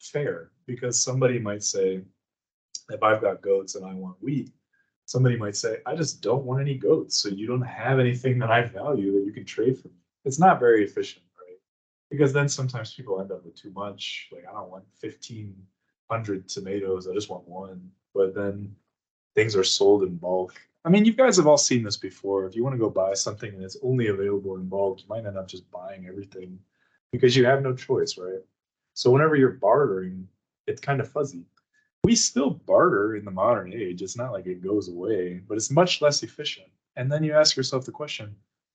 fair because somebody might say, if I've got goats and I want wheat, somebody might say, I just don't want any goats. So you don't have anything that I value that you can trade for me. It's not very efficient. Because then sometimes people end up with too much. Like, I don't want 1,500 tomatoes. I just want 1. But then things are sold in bulk. I mean, you guys have all seen this before. If you want to go buy something and it's only available in bulk, you might end up just buying everything because you have no choice, right? So whenever you're bartering, it's kind of fuzzy. We still barter in the modern age. It's not like it goes away, but it's much less efficient. And then you ask yourself the question,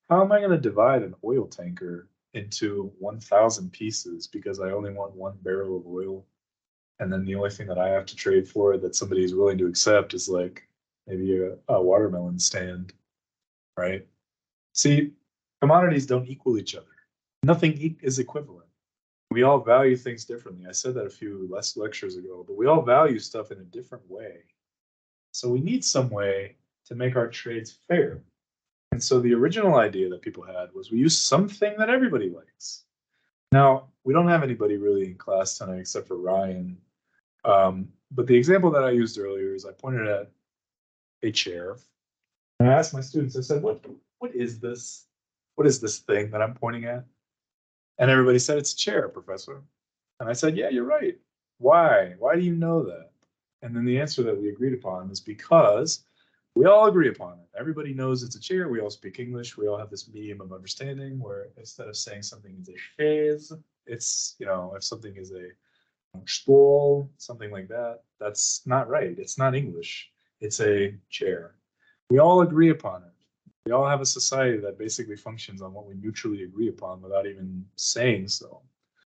how am I going to divide an oil tanker into 1,000 pieces because I only want 1 barrel of oil? And then the only thing that I have to trade for that somebody is willing to accept is like maybe a watermelon stand, right? See, commodities don't equal each other. Nothing is equivalent. We all value things differently. I said that a few less lectures ago, but we all value stuff in a different way. So we need some way to make our trades fair. And so the original idea that people had was we use something that everybody likes. Now, we don't have anybody really in class tonight except for Ryan. But the example that I used earlier is I pointed at a chair. And I asked my students, I said, what is this? What is this thing that I'm pointing at? And everybody said, it's a chair, professor. And I said, yeah, you're right. Why? Why do you know that? And then the answer that we agreed upon is because we all agree upon it. Everybody knows it's a chair. We all speak English. We all have this medium of understanding where instead of saying something is a chaise, it's, if something is a stool, something like that, that's not right. It's not English. It's a chair. We all agree upon it. We all have a society that basically functions on what we mutually agree upon without even saying so.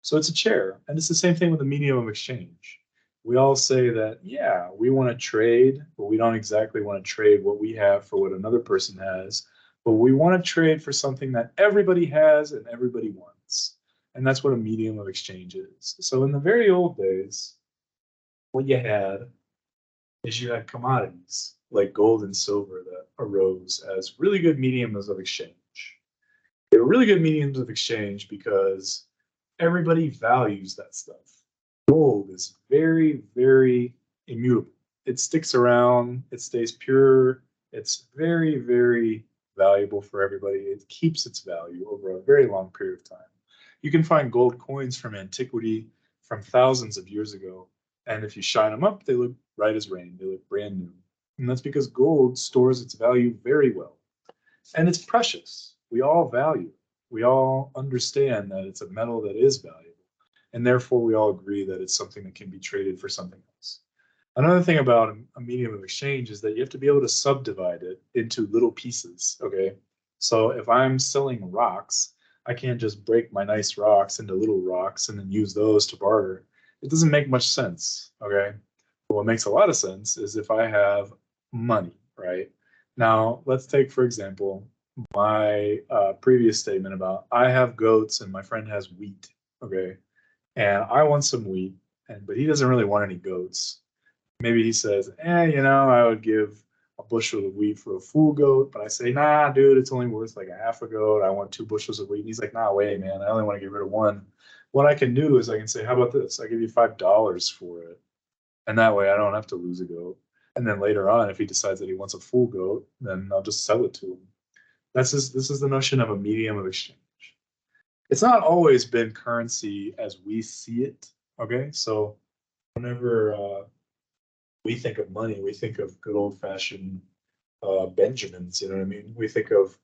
So it's a chair. And it's the same thing with the medium of exchange. We all say that, yeah, we want to trade, but we don't exactly want to trade what we have for what another person has. But we want to trade for something that everybody has and everybody wants. And that's what a medium of exchange is. So in the very old days, what you had is you had commodities like gold and silver that arose as really good mediums of exchange. They were really good mediums of exchange because everybody values that stuff. Gold is very, very immutable. It sticks around, it stays pure, it's very, very valuable for everybody. It keeps its value over a very long period of time. You can find gold coins from antiquity from thousands of years ago. And if you shine them up, they look bright as rain. They look brand new. And that's because gold stores its value very well. And it's precious. We all value it. We all understand that it's a metal that is valuable. And therefore, we all agree that it's something that can be traded for something else. Another thing about a medium of exchange is that you have to be able to subdivide it into little pieces, okay? So if I'm selling rocks, I can't just break my nice rocks into little rocks and then use those to barter. It doesn't make much sense, okay? But what makes a lot of sense is if I have money, right? Now, let's take, for example, my previous statement about I have goats and my friend has wheat, okay? And I want some wheat, but he doesn't really want any goats. Maybe he says, I would give a bushel of wheat for a full goat, but I say, nah, dude, it's only worth like a half a goat. I want 2 bushels of wheat. And he's like, nah, wait, man, I only want to get rid of one. What I can do is I can say, how about this? I give you $5 for it. And that way I don't have to lose a goat. And then later on, if he decides that he wants a full goat, then I'll just sell it to him. This is the notion of a medium of exchange. It's not always been currency as we see it. Okay, so whenever we think of money, we think of good old fashioned Benjamins. You know what I mean? We think of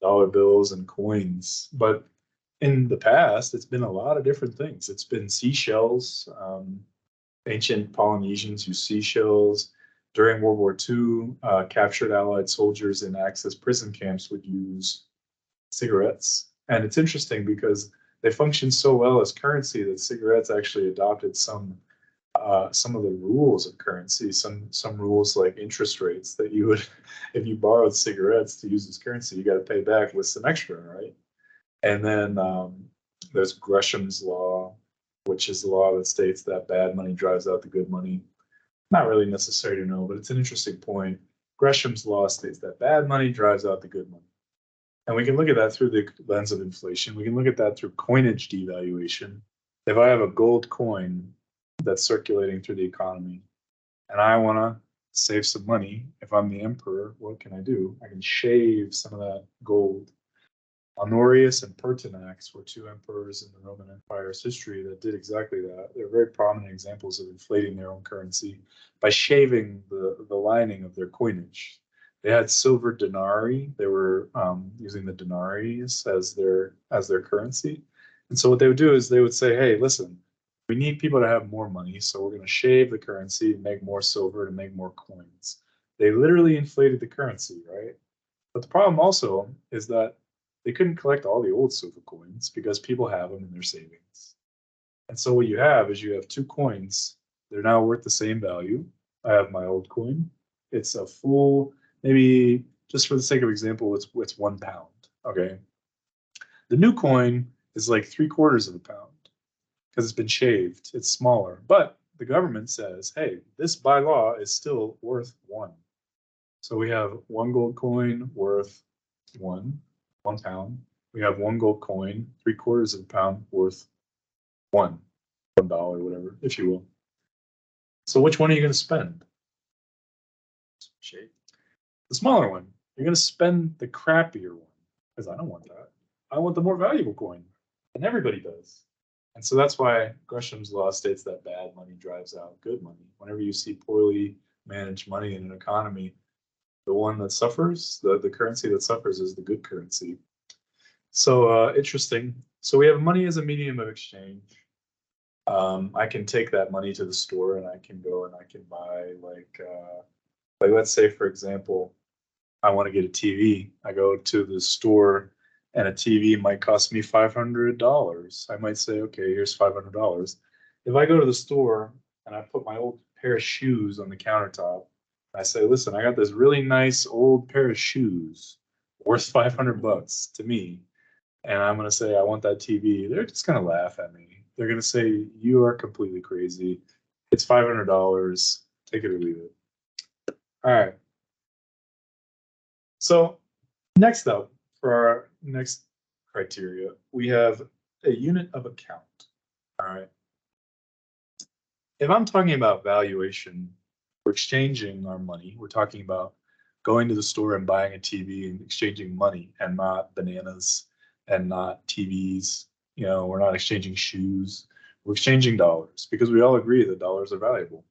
dollar bills and coins, but in the past, it's been a lot of different things. It's been seashells. Ancient Polynesians used seashells. During World War II, captured Allied soldiers in Axis prison camps would use cigarettes. And it's interesting because they function so well as currency that cigarettes actually adopted some of the rules of currency, some rules like interest rates that you would, if you borrowed cigarettes to use as currency, you got to pay back with some extra, right? And then there's Gresham's law, which is the law that states that bad money drives out the good money. Not really necessary to know, but it's an interesting point. Gresham's law states that bad money drives out the good money. And we can look at that through the lens of inflation. We can look at that through coinage devaluation. If I have a gold coin that's circulating through the economy and I want to save some money, if I'm the emperor, what can I do? I can shave some of that gold. Honorius and Pertinax were 2 emperors in the Roman Empire's history that did exactly that. They're very prominent examples of inflating their own currency by shaving the lining of their coinage. They had silver denarii. They were using the denarii as their currency. And so what they would do is they would say, hey, listen, We need people to have more money, so we're going to shave the currency, make more silver, to make more coins. They literally inflated the currency, right? But the problem also is that they couldn't collect all the old silver coins because people have them in their savings. And so what you have is you have two coins. They're now worth the same value. I have my old coin. It's a full, maybe just for the sake of example, it's £1. Okay. The new coin is like 3/4 of a pound because it's been shaved. It's smaller, but the government says, hey, this by law is still worth one. So we have one gold coin worth £1. We have one gold coin, 3/4 of a pound worth $1, whatever, if you will. So which one are you going to spend? Shape. The smaller one. You're going to spend the crappier one because I don't want that. I want the more valuable coin, and everybody does. And so that's why Gresham's law states that bad money drives out good money. Whenever you see poorly managed money in an economy, the one that suffers, the currency that suffers is the good currency. So interesting. So we have money as a medium of exchange. I can take that money to the store and I can go and I can buy like let's say for example, I want to get a TV. I go to the store and a TV might cost me $500. I might say, okay, here's $500. If I go to the store and I put my old pair of shoes on the countertop, I say, listen, I got this really nice old pair of shoes worth $500 to me. And I'm going to say, I want that TV. They're just going to laugh at me. They're going to say, you are completely crazy. It's $500. Take it or leave it. All right. So next up, for our next criteria, we have a unit of account. All right. If I'm talking about valuation, we're exchanging our money. We're talking about going to the store and buying a TV and exchanging money and not bananas and not TVs. You know, we're not exchanging shoes. We're exchanging dollars because we all agree that dollars are valuable.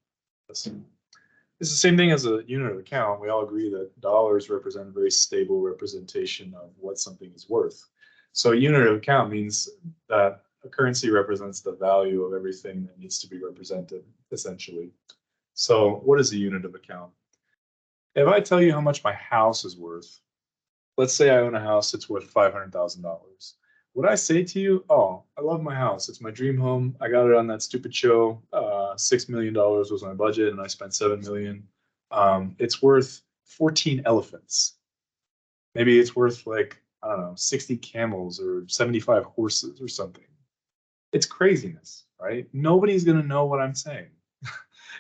It's the same thing as a unit of account. We all agree that dollars represent a very stable representation of what something is worth. So a unit of account means that a currency represents the value of everything that needs to be represented, essentially. So what is a unit of account? If I tell you how much my house is worth, let's say I own a house that's worth $500,000. Would I say to you, oh, I love my house. It's my dream home. I got it on that stupid show. $6 million was my budget and I spent $7 million. It's worth 14 elephants. Maybe it's worth like, I don't know, 60 camels or 75 horses or something. It's craziness, right? Nobody's going to know what I'm saying.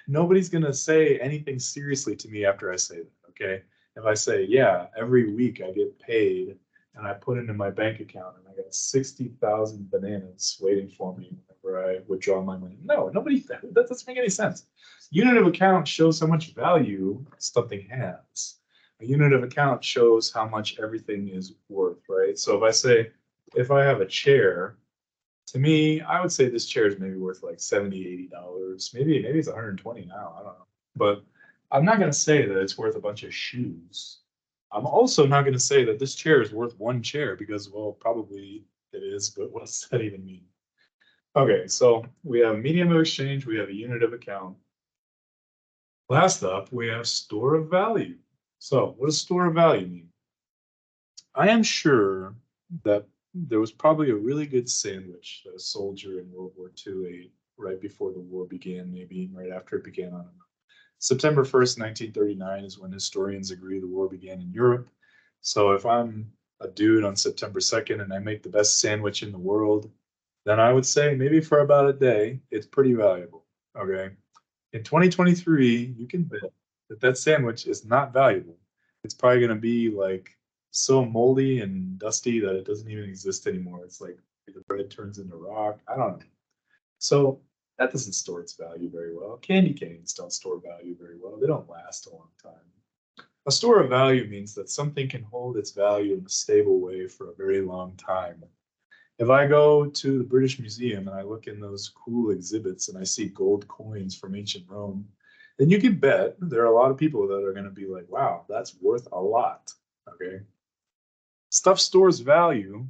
Nobody's going to say anything seriously to me after I say that, okay? If I say, yeah, every week I get paid and I put it in my bank account and I got 60,000 bananas waiting for me whenever I withdraw my money. No, nobody, that doesn't make any sense. Unit of account shows how much value something has. A unit of account shows how much everything is worth, right? So if I say, if I have a chair, to me, I would say this chair is maybe worth like $70, $80. Maybe it's 120 now. I don't know. But I'm not going to say that it's worth a bunch of shoes. I'm also not going to say that this chair is worth one chair because, well, probably it is, but what does that even mean? Okay, so we have medium of exchange, we have a unit of account. Last up, we have store of value. So what does store of value mean? I am sure that there was probably a really good sandwich that a soldier in World War II ate right before the war began, maybe right after it began. I don't know. September 1st, 1939 is when historians agree the war began in Europe. So if I'm a dude on September 2nd and I make the best sandwich in the world, then I would say maybe for about a day, it's pretty valuable. Okay. In 2023, you can bet that that sandwich is not valuable. It's probably going to be like so moldy and dusty that it doesn't even exist anymore. It's like the bread turns into rock. I don't know. So that doesn't store its value very well. Candy canes don't store value very well. They don't last a long time. A store of value means that something can hold its value in a stable way for a very long time. If I go to the British Museum and I look in those cool exhibits and I see gold coins from ancient Rome, then you can bet there are a lot of people that are going to be like, wow, that's worth a lot. Okay. Stuff stores value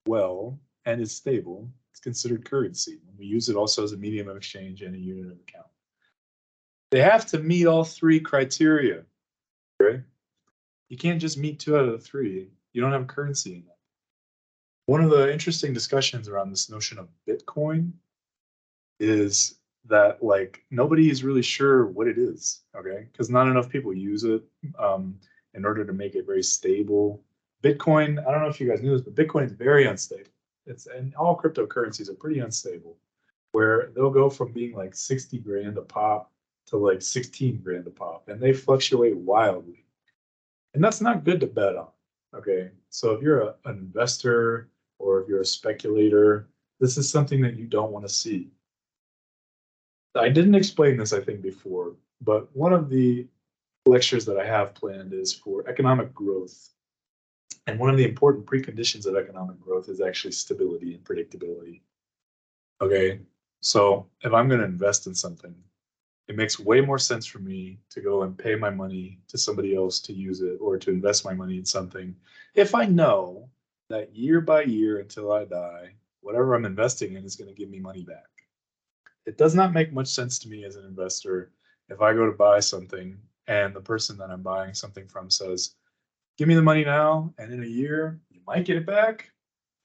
well and is stable. It's considered currency. We use it also as a medium of exchange and a unit of account. They have to meet all three criteria, right? You can't just meet 2 out of the 3. You don't have currency in that. One of the interesting discussions around this notion of Bitcoin is that like nobody is really sure what it is, okay? Because not enough people use it in order to make it very stable. Bitcoin, I don't know if you guys knew this, but Bitcoin is very unstable. And all cryptocurrencies are pretty unstable, where they'll go from being like 60 grand a pop to like 16 grand a pop, and they fluctuate wildly. And that's not good to bet on, okay? So if you're an investor or if you're a speculator, this is something that you don't want to see. I didn't explain this, I think, before, but one of the lectures that I have planned is for economic growth. And one of the important preconditions of economic growth is actually stability and predictability. Okay, so if I'm going to invest in something, it makes way more sense for me to go and pay my money to somebody else to use it or to invest my money in something if I know that year by year until I die, whatever I'm investing in is going to give me money back. It does not make much sense to me as an investor if I go to buy something and the person that I'm buying something from says, give me the money now, and in a year, you might get it back,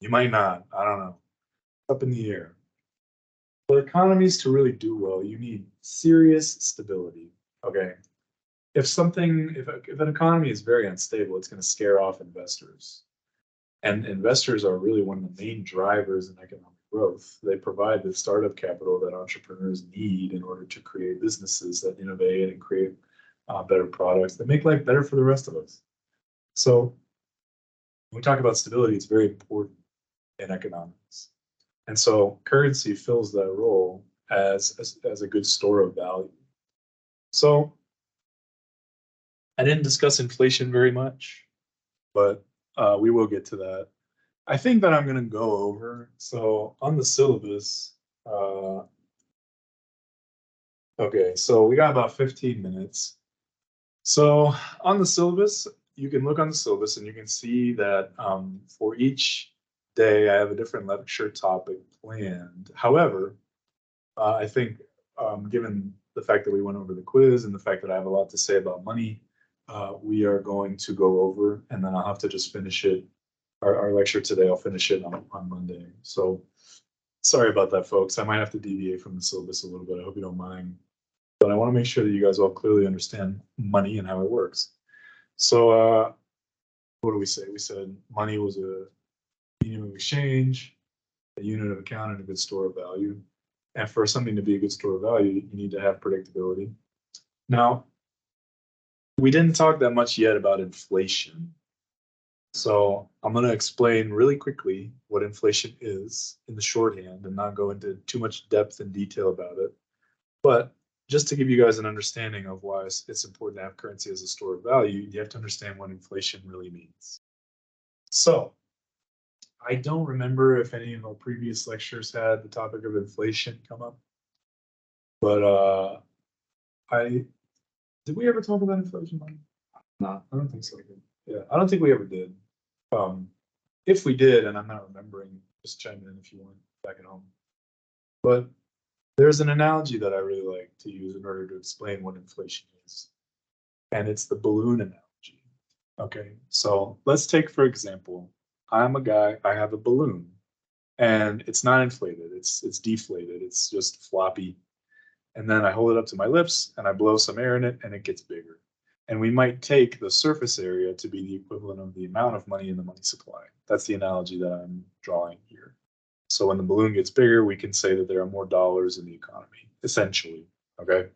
you might not, I don't know, up in the air. For economies to really do well, you need serious stability, okay? If an economy is very unstable, it's going to scare off investors. And investors are really one of the main drivers in economic growth. They provide the startup capital that entrepreneurs need in order to create businesses that innovate and create better products that make life better for the rest of us. So when we talk about stability, it's very important in economics. And so currency fills that role as a good store of value. So I didn't discuss inflation very much, but we will get to that. I think that I'm going to go over. So on the syllabus, okay, so we got about 15 minutes. So on the syllabus, you can look on the syllabus and you can see that for each day, I have a different lecture topic planned. However, I think given the fact that we went over the quiz and the fact that I have a lot to say about money, we are going to go over, and then I'll have to just finish it. Our lecture today, I'll finish it on Monday. So sorry about that, folks. I might have to deviate from the syllabus a little bit. I hope you don't mind. But I want to make sure that you guys all clearly understand money and how it works. So what do we say? We said money was a medium of exchange, a unit of account, and a good store of value. And for something to be a good store of value, you need to have predictability. Now, we didn't talk that much yet about inflation. So I'm going to explain really quickly what inflation is in the shorthand and not go into too much depth and detail about it. But just to give you guys an understanding of why it's important to have currency as a store of value, you have to understand what inflation really means. So I don't remember if any of our previous lectures had the topic of inflation come up, but did we ever talk about inflation? No, I don't think so. Yeah, I don't think we ever did. If we did, and I'm not remembering, just chime in if you want back at home. But there's an analogy that I really like to use in order to explain what inflation is, and it's the balloon analogy. Okay, so let's take, for example, I'm a guy, I have a balloon, and it's not inflated, it's deflated, it's just floppy. And then I hold it up to my lips and I blow some air in it and it gets bigger. And we might take the surface area to be the equivalent of the amount of money in the money supply. That's the analogy that I'm drawing here. So when the balloon gets bigger, we can say that there are more dollars in the economy, essentially, okay?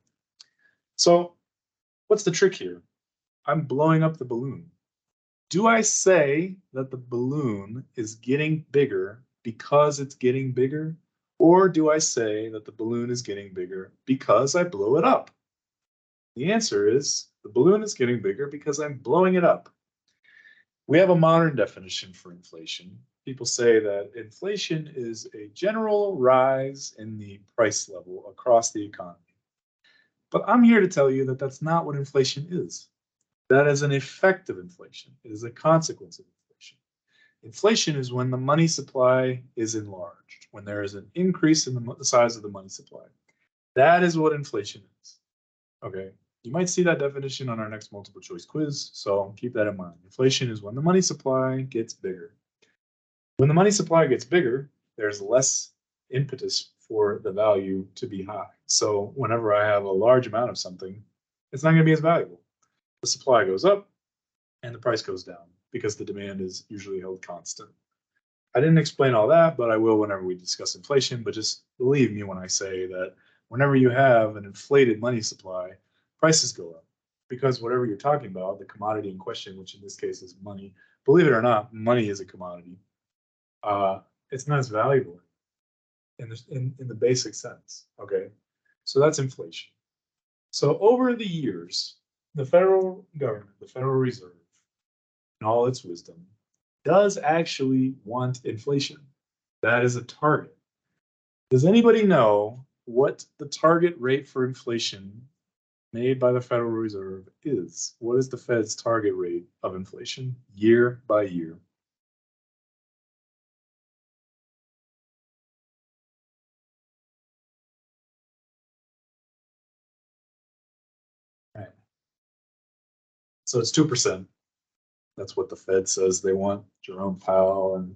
So what's the trick here? I'm blowing up the balloon. Do I say that the balloon is getting bigger because it's getting bigger? Or do I say that the balloon is getting bigger because I blow it up? The answer is the balloon is getting bigger because I'm blowing it up. We have a modern definition for inflation. People say that inflation is a general rise in the price level across the economy. But I'm here to tell you that that's not what inflation is. That is an effect of inflation. It is a consequence of inflation. Inflation is when the money supply is enlarged, when there is an increase in the size of the money supply. That is what inflation is. Okay, you might see that definition on our next multiple choice quiz, so keep that in mind. Inflation is when the money supply gets bigger. When the money supply gets bigger, there's less impetus for the value to be high. So whenever I have a large amount of something, it's not going to be as valuable. The supply goes up and the price goes down because the demand is usually held constant. I didn't explain all that, but I will whenever we discuss inflation. But just believe me when I say that whenever you have an inflated money supply, prices go up because whatever you're talking about, the commodity in question, which in this case is money, believe it or not, money is a commodity. It's not as valuable in the basic sense. Okay, so that's inflation. So over the years, the federal government, the Federal Reserve, in all its wisdom, does actually want inflation. That is a target. Does anybody know what the target rate for inflation made by the Federal Reserve is? What is the Fed's target rate of inflation year by year? Right. So it's 2%. That's what the Fed says they want. Jerome Powell and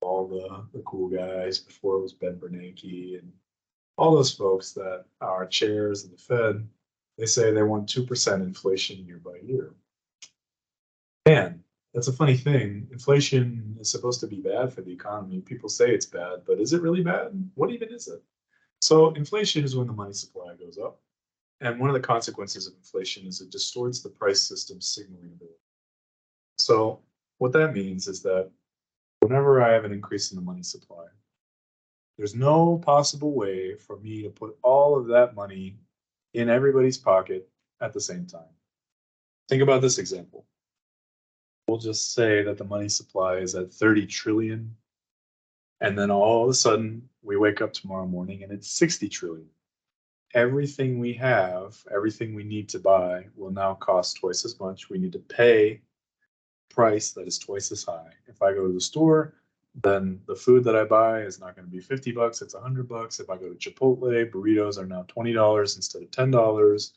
all the cool guys before it was Ben Bernanke and all those folks that are chairs in the Fed, they say they want 2% inflation year by year. Man, that's a funny thing. Inflation is supposed to be bad for the economy. People say it's bad, but is it really bad? What even is it? So inflation is when the money supply goes up. And one of the consequences of inflation is it distorts the price system's signaling ability. So what that means is that whenever I have an increase in the money supply, there's no possible way for me to put all of that money in everybody's pocket at the same time. Think about this example. We'll just say that the money supply is at 30 trillion. And then all of a sudden we wake up tomorrow morning and it's 60 trillion. Everything we have, everything we need to buy will now cost twice as much. We need to pay a price that is twice as high. If I go to the store, then the food that I buy is not going to be $50, it's $100. If I go to Chipotle, burritos are now $20 instead of $10.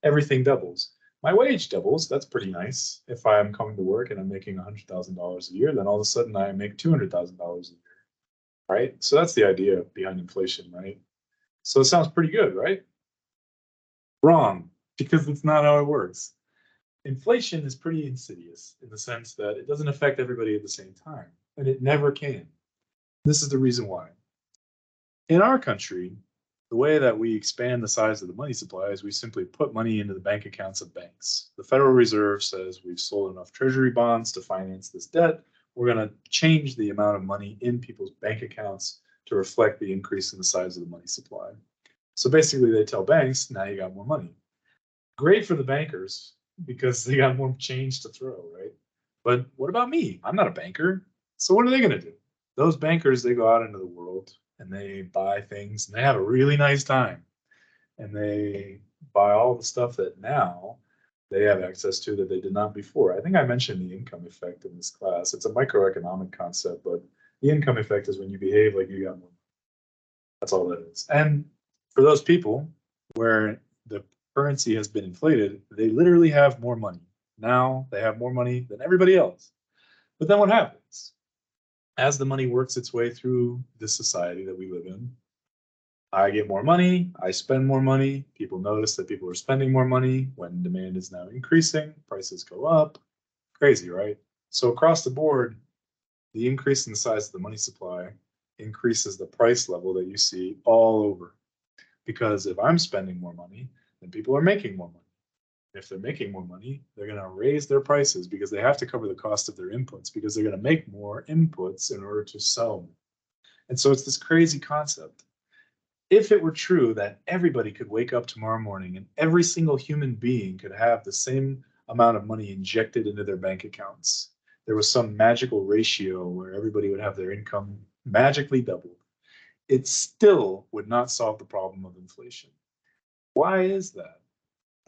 Everything doubles. My wage doubles. That's pretty nice. If I'm coming to work and I'm making $100,000 a year, then all of a sudden I make $200,000 a year, right? So that's the idea behind inflation, right? So it sounds pretty good, right? Wrong, because it's not how it works. Inflation is pretty insidious in the sense that it doesn't affect everybody at the same time, and it never can. This is the reason why. In our country, the way that we expand the size of the money supply is we simply put money into the bank accounts of banks. The Federal Reserve says we've sold enough treasury bonds to finance this debt. We're going to change the amount of money in people's bank accounts to reflect the increase in the size of the money supply. So basically they tell banks, now you got more money. Great for the bankers because they got more change to throw, right? But what about me? I'm not a banker. So what are they going to do? Those bankers, they go out into the world and they buy things and they have a really nice time. And they buy all the stuff that now they have access to that they did not before. I think I mentioned the income effect in this class. It's a microeconomic concept, but the income effect is when you behave like you got more. That's all that is. And for those people where the currency has been inflated, they literally have more money. Now they have more money than everybody else. But then what happens? As the money works its way through the society that we live in, I get more money, I spend more money, people notice that people are spending more money. When demand is now increasing, prices go up. Crazy, right? So across the board, the increase in the size of the money supply increases the price level that you see all over. Because if I'm spending more money, then people are making more money. If they're making more money, they're going to raise their prices because they have to cover the cost of their inputs because they're going to make more inputs in order to sell them. And so it's this crazy concept. If it were true that everybody could wake up tomorrow morning and every single human being could have the same amount of money injected into their bank accounts, there was some magical ratio where everybody would have their income magically doubled, it still would not solve the problem of inflation. Why is that?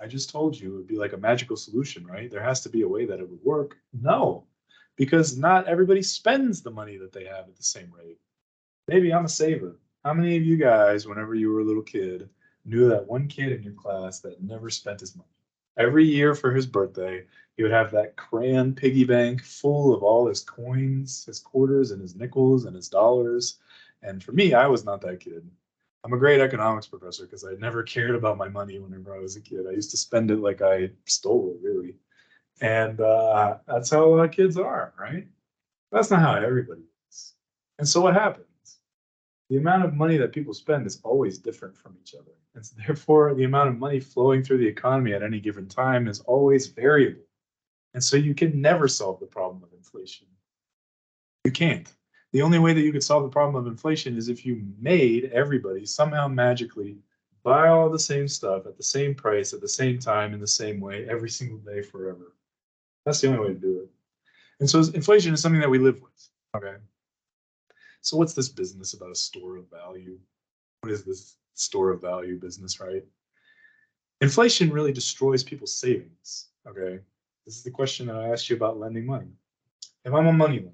I just told you it would be like a magical solution, right? There has to be a way that it would work. No, because not everybody spends the money that they have at the same rate. Maybe I'm a saver. How many of you guys, whenever you were a little kid, knew that one kid in your class that never spent his money? Every year for his birthday, he would have that crayon piggy bank full of all his coins, his quarters, and his nickels and his dollars. And for me, I was not that kid. I'm a great economics professor because I never cared about my money whenever I was a kid. I used to spend it like I stole it, really. And that's how a lot of kids are, right? That's not how everybody is. And so what happens? The amount of money that people spend is always different from each other. And so therefore, the amount of money flowing through the economy at any given time is always variable. And so you can never solve the problem of inflation. You can't. The only way that you could solve the problem of inflation is if you made everybody somehow magically buy all the same stuff at the same price, at the same time, in the same way, every single day, forever. That's the only way to do it. And so inflation is something that we live with, okay? So what's this business about a store of value? What is this store of value business, right? Inflation really destroys people's savings, okay? This is the question that I asked you about lending money. If I'm a money lender,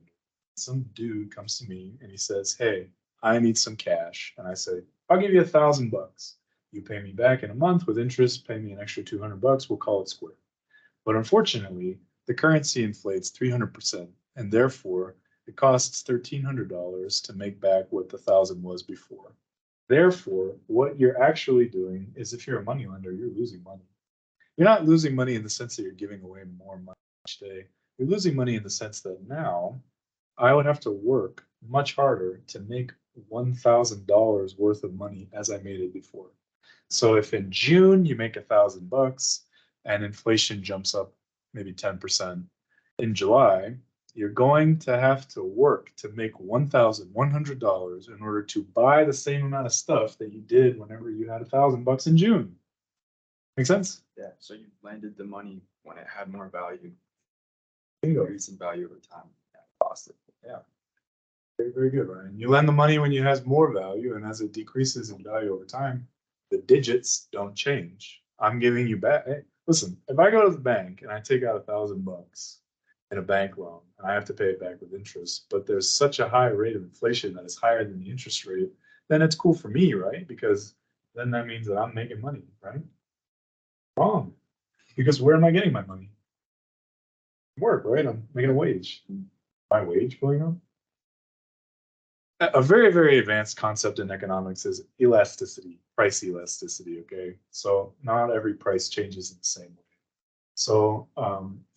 some dude comes to me and he says, hey, I need some cash. And I say, I'll give you $1,000. You pay me back in a month with interest, pay me an extra $200, we'll call it square. But unfortunately, the currency inflates 300%, and therefore it costs $1,300 to make back what the 1,000 was before. Therefore, what you're actually doing is, if you're a money lender, you're losing money. You're not losing money in the sense that you're giving away more money each day. You're losing money in the sense that now I would have to work much harder to make $1,000 worth of money as I made it before. So if in June you make $1,000 and inflation jumps up maybe 10%, in July, you're going to have to work to make $1,100 in order to buy the same amount of stuff that you did whenever you had $1,000 in June. Make sense? Yeah, so you lended the money when it had more value, Bingo. increasing value over time. Yeah, lost it. Yeah. Very, very good, Ryan. You lend the money when it has more value, and as it decreases in value over time, the digits don't change. I'm giving you back. Hey, listen, if I go to the bank and I take out $1,000 in a bank loan, and I have to pay it back with interest, but there's such a high rate of inflation that is higher than the interest rate, then it's cool for me, right? Because then that means that I'm making money, right? Wrong. Because where am I getting my money? Work, right? I'm making a wage. My wage going up? A very, very advanced concept in economics is elasticity, price elasticity, okay? So not every price changes in the same way. So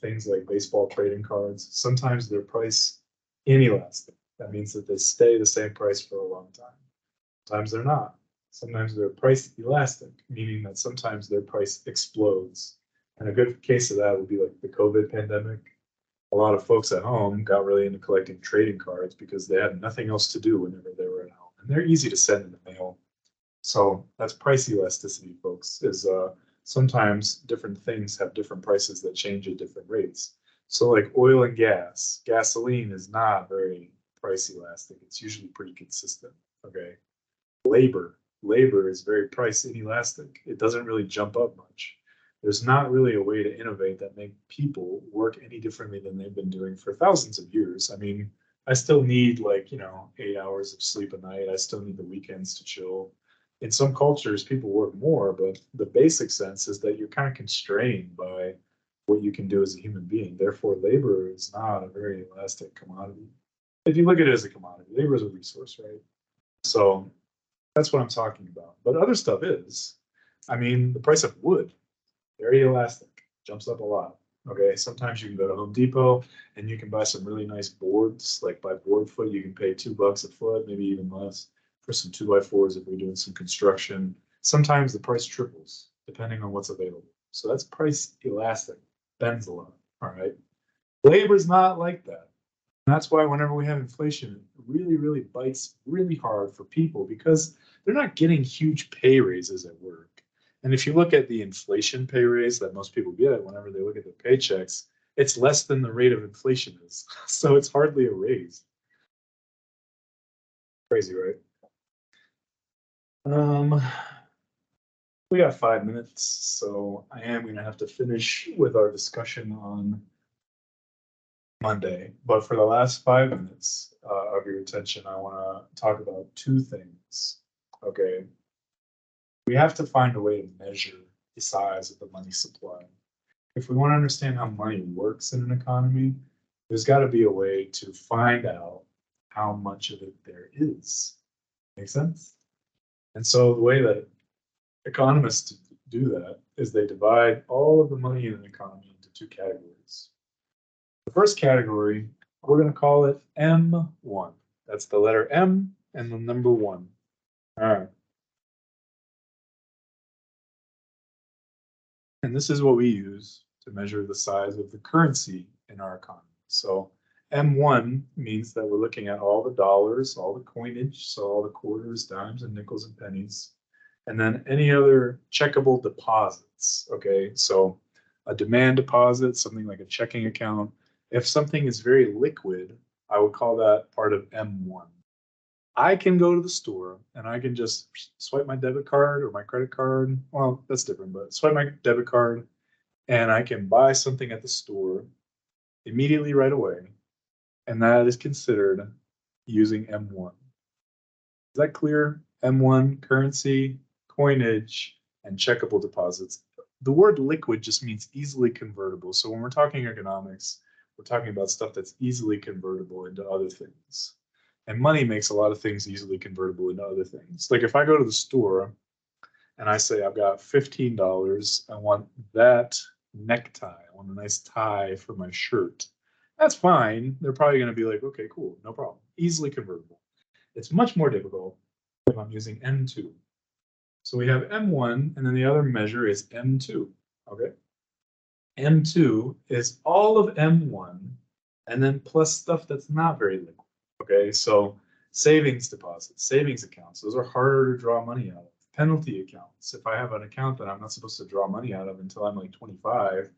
things like baseball trading cards, sometimes they're price inelastic. That means that they stay the same price for a long time. Sometimes they're not. Sometimes they're price elastic, meaning that sometimes their price explodes. And a good case of that would be like the COVID pandemic. A lot of folks at home got really into collecting trading cards because they had nothing else to do whenever they were at home. And they're easy to send in the mail. So that's price elasticity, folks, is sometimes different things have different prices that change at different rates. So like oil and gas, gasoline is not very price elastic. It's usually pretty consistent, okay? Labor is very price inelastic. It doesn't really jump up much. There's not really a way to innovate that make people work any differently than they've been doing for thousands of years. I mean, I still need 8 hours of sleep a night. I still need the weekends to chill. In some cultures, people work more, but the basic sense is that you're kind of constrained by what you can do as a human being. Therefore, labor is not a very elastic commodity. If you look at it as a commodity, labor is a resource, right? So that's what I'm talking about. But other stuff is, I mean, the price of wood, very elastic, jumps up a lot. Okay, sometimes you can go to Home Depot and you can buy some really nice boards. Like by board foot, you can pay $2 a foot, maybe even less, for some 2x4s if we're doing some construction. Sometimes the price triples depending on what's available. So that's price elastic, bends a lot. All right, labor's not like that. And that's why whenever we have inflation, it really, really bites really hard for people because they're not getting huge pay raises at work. And if you look at the inflation pay raise that most people get whenever they look at their paychecks, it's less than the rate of inflation is. So it's hardly a raise. Crazy, right? We got 5 minutes, so I am going to have to finish with our discussion on Monday. But for the last 5 minutes of your attention, I want to talk about two things. Okay. We have to find a way to measure the size of the money supply. If we want to understand how money works in an economy, there's got to be a way to find out how much of it there is. Make sense? And so the way that economists do that is they divide all of the money in an economy into two categories. The first category, we're going to call it M1. That's the letter M and the number 1. All right. And this is what we use to measure the size of the currency in our economy. So M1 means that we're looking at all the dollars, all the coinage, so all the quarters, dimes, and nickels and pennies, and then any other checkable deposits. Okay, so a demand deposit, something like a checking account. If something is very liquid, I would call that part of M1. I can go to the store and I can just swipe my debit card or my credit card. Well, that's different, but swipe my debit card and I can buy something at the store immediately right away. And that is considered using M1. Is that clear? M1, currency, coinage, and checkable deposits. The word liquid just means easily convertible. So when we're talking economics, we're talking about stuff that's easily convertible into other things. And money makes a lot of things easily convertible into other things. Like if I go to the store and I say, I've got $15, I want that necktie, I want a nice tie for my shirt. That's fine. They're probably going to be like, okay, cool, no problem. Easily convertible. It's much more difficult if I'm using M2. So we have M1, and then the other measure is M2, okay? M2 is all of M1, and then plus stuff that's not very liquid, okay? So savings deposits, savings accounts, those are harder to draw money out of. Penalty accounts, if I have an account that I'm not supposed to draw money out of until I'm like 25,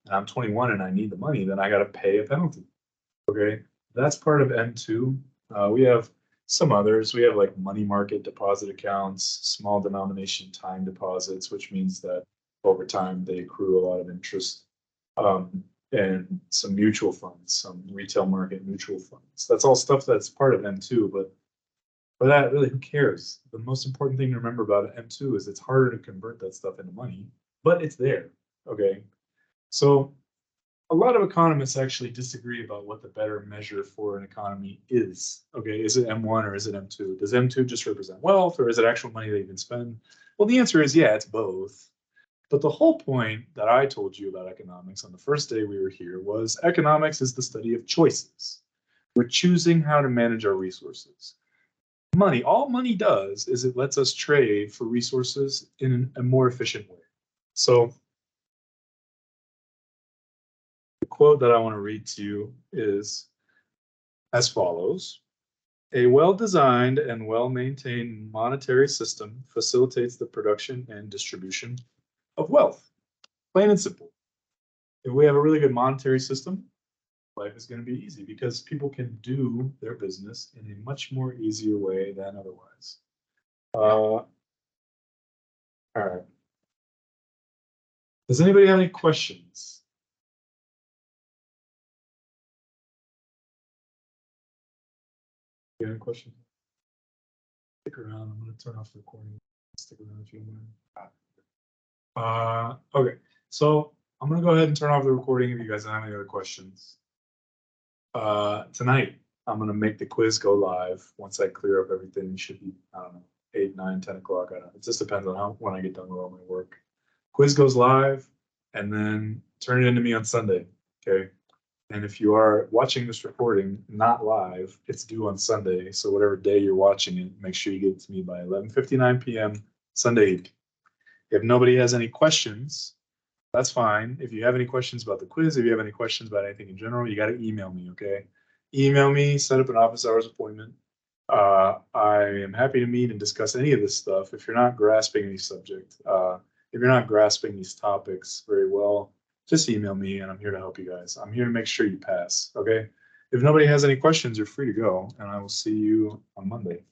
and I'm 21 and I need the money, then I got to pay a penalty, okay? That's part of M2. We have some others. We have like money market deposit accounts, small denomination time deposits, which means that over time they accrue a lot of interest, and some mutual funds, some retail market mutual funds. That's all stuff that's part of M2, but for that, really, who cares? The most important thing to remember about M2 is it's harder to convert that stuff into money, but it's there, okay? So a lot of economists actually disagree about what the better measure for an economy is. Okay, is it M1 or is it M2? Does M2 just represent wealth or is it actual money that you can spend? Well, the answer is yeah, it's both. But the whole point that I told you about economics on the first day we were here was economics is the study of choices. We're choosing how to manage our resources. Money, all money does is it lets us trade for resources in a more efficient way. So the quote that I want to read to you is as follows. A well-designed and well-maintained monetary system facilitates the production and distribution of wealth. Plain and simple. If we have a really good monetary system, life is going to be easy because people can do their business in a much more easier way than otherwise. All right. Does anybody have any questions? You have any questions? Stick around. I'm going to turn off the recording. Stick around if you don't mind. Okay, so I'm going to go ahead and turn off the recording if you guys don't have any other questions. Tonight, I'm going to make the quiz go live once I clear up everything. It should be, I don't know, 8, 9, 10 o'clock. I don't know. It just depends on when I get done with all my work. Quiz goes live, and then turn it into me on Sunday, okay? And if you are watching this recording not live, it's due on Sunday. So whatever day you're watching it, make sure you get it to me by 11:59 p.m. Sunday evening. If nobody has any questions, that's fine. If you have any questions about the quiz, if you have any questions about anything in general, you got to email me, okay? Email me, set up an office hours appointment. I am happy to meet and discuss any of this stuff. If you're not grasping any subject, if you're not grasping these topics very well, just email me and I'm here to help you guys. I'm here to make sure you pass, okay? If nobody has any questions, you're free to go, and I will see you on Monday.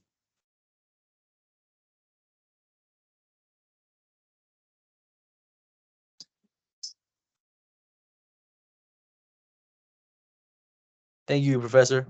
Thank you, Professor.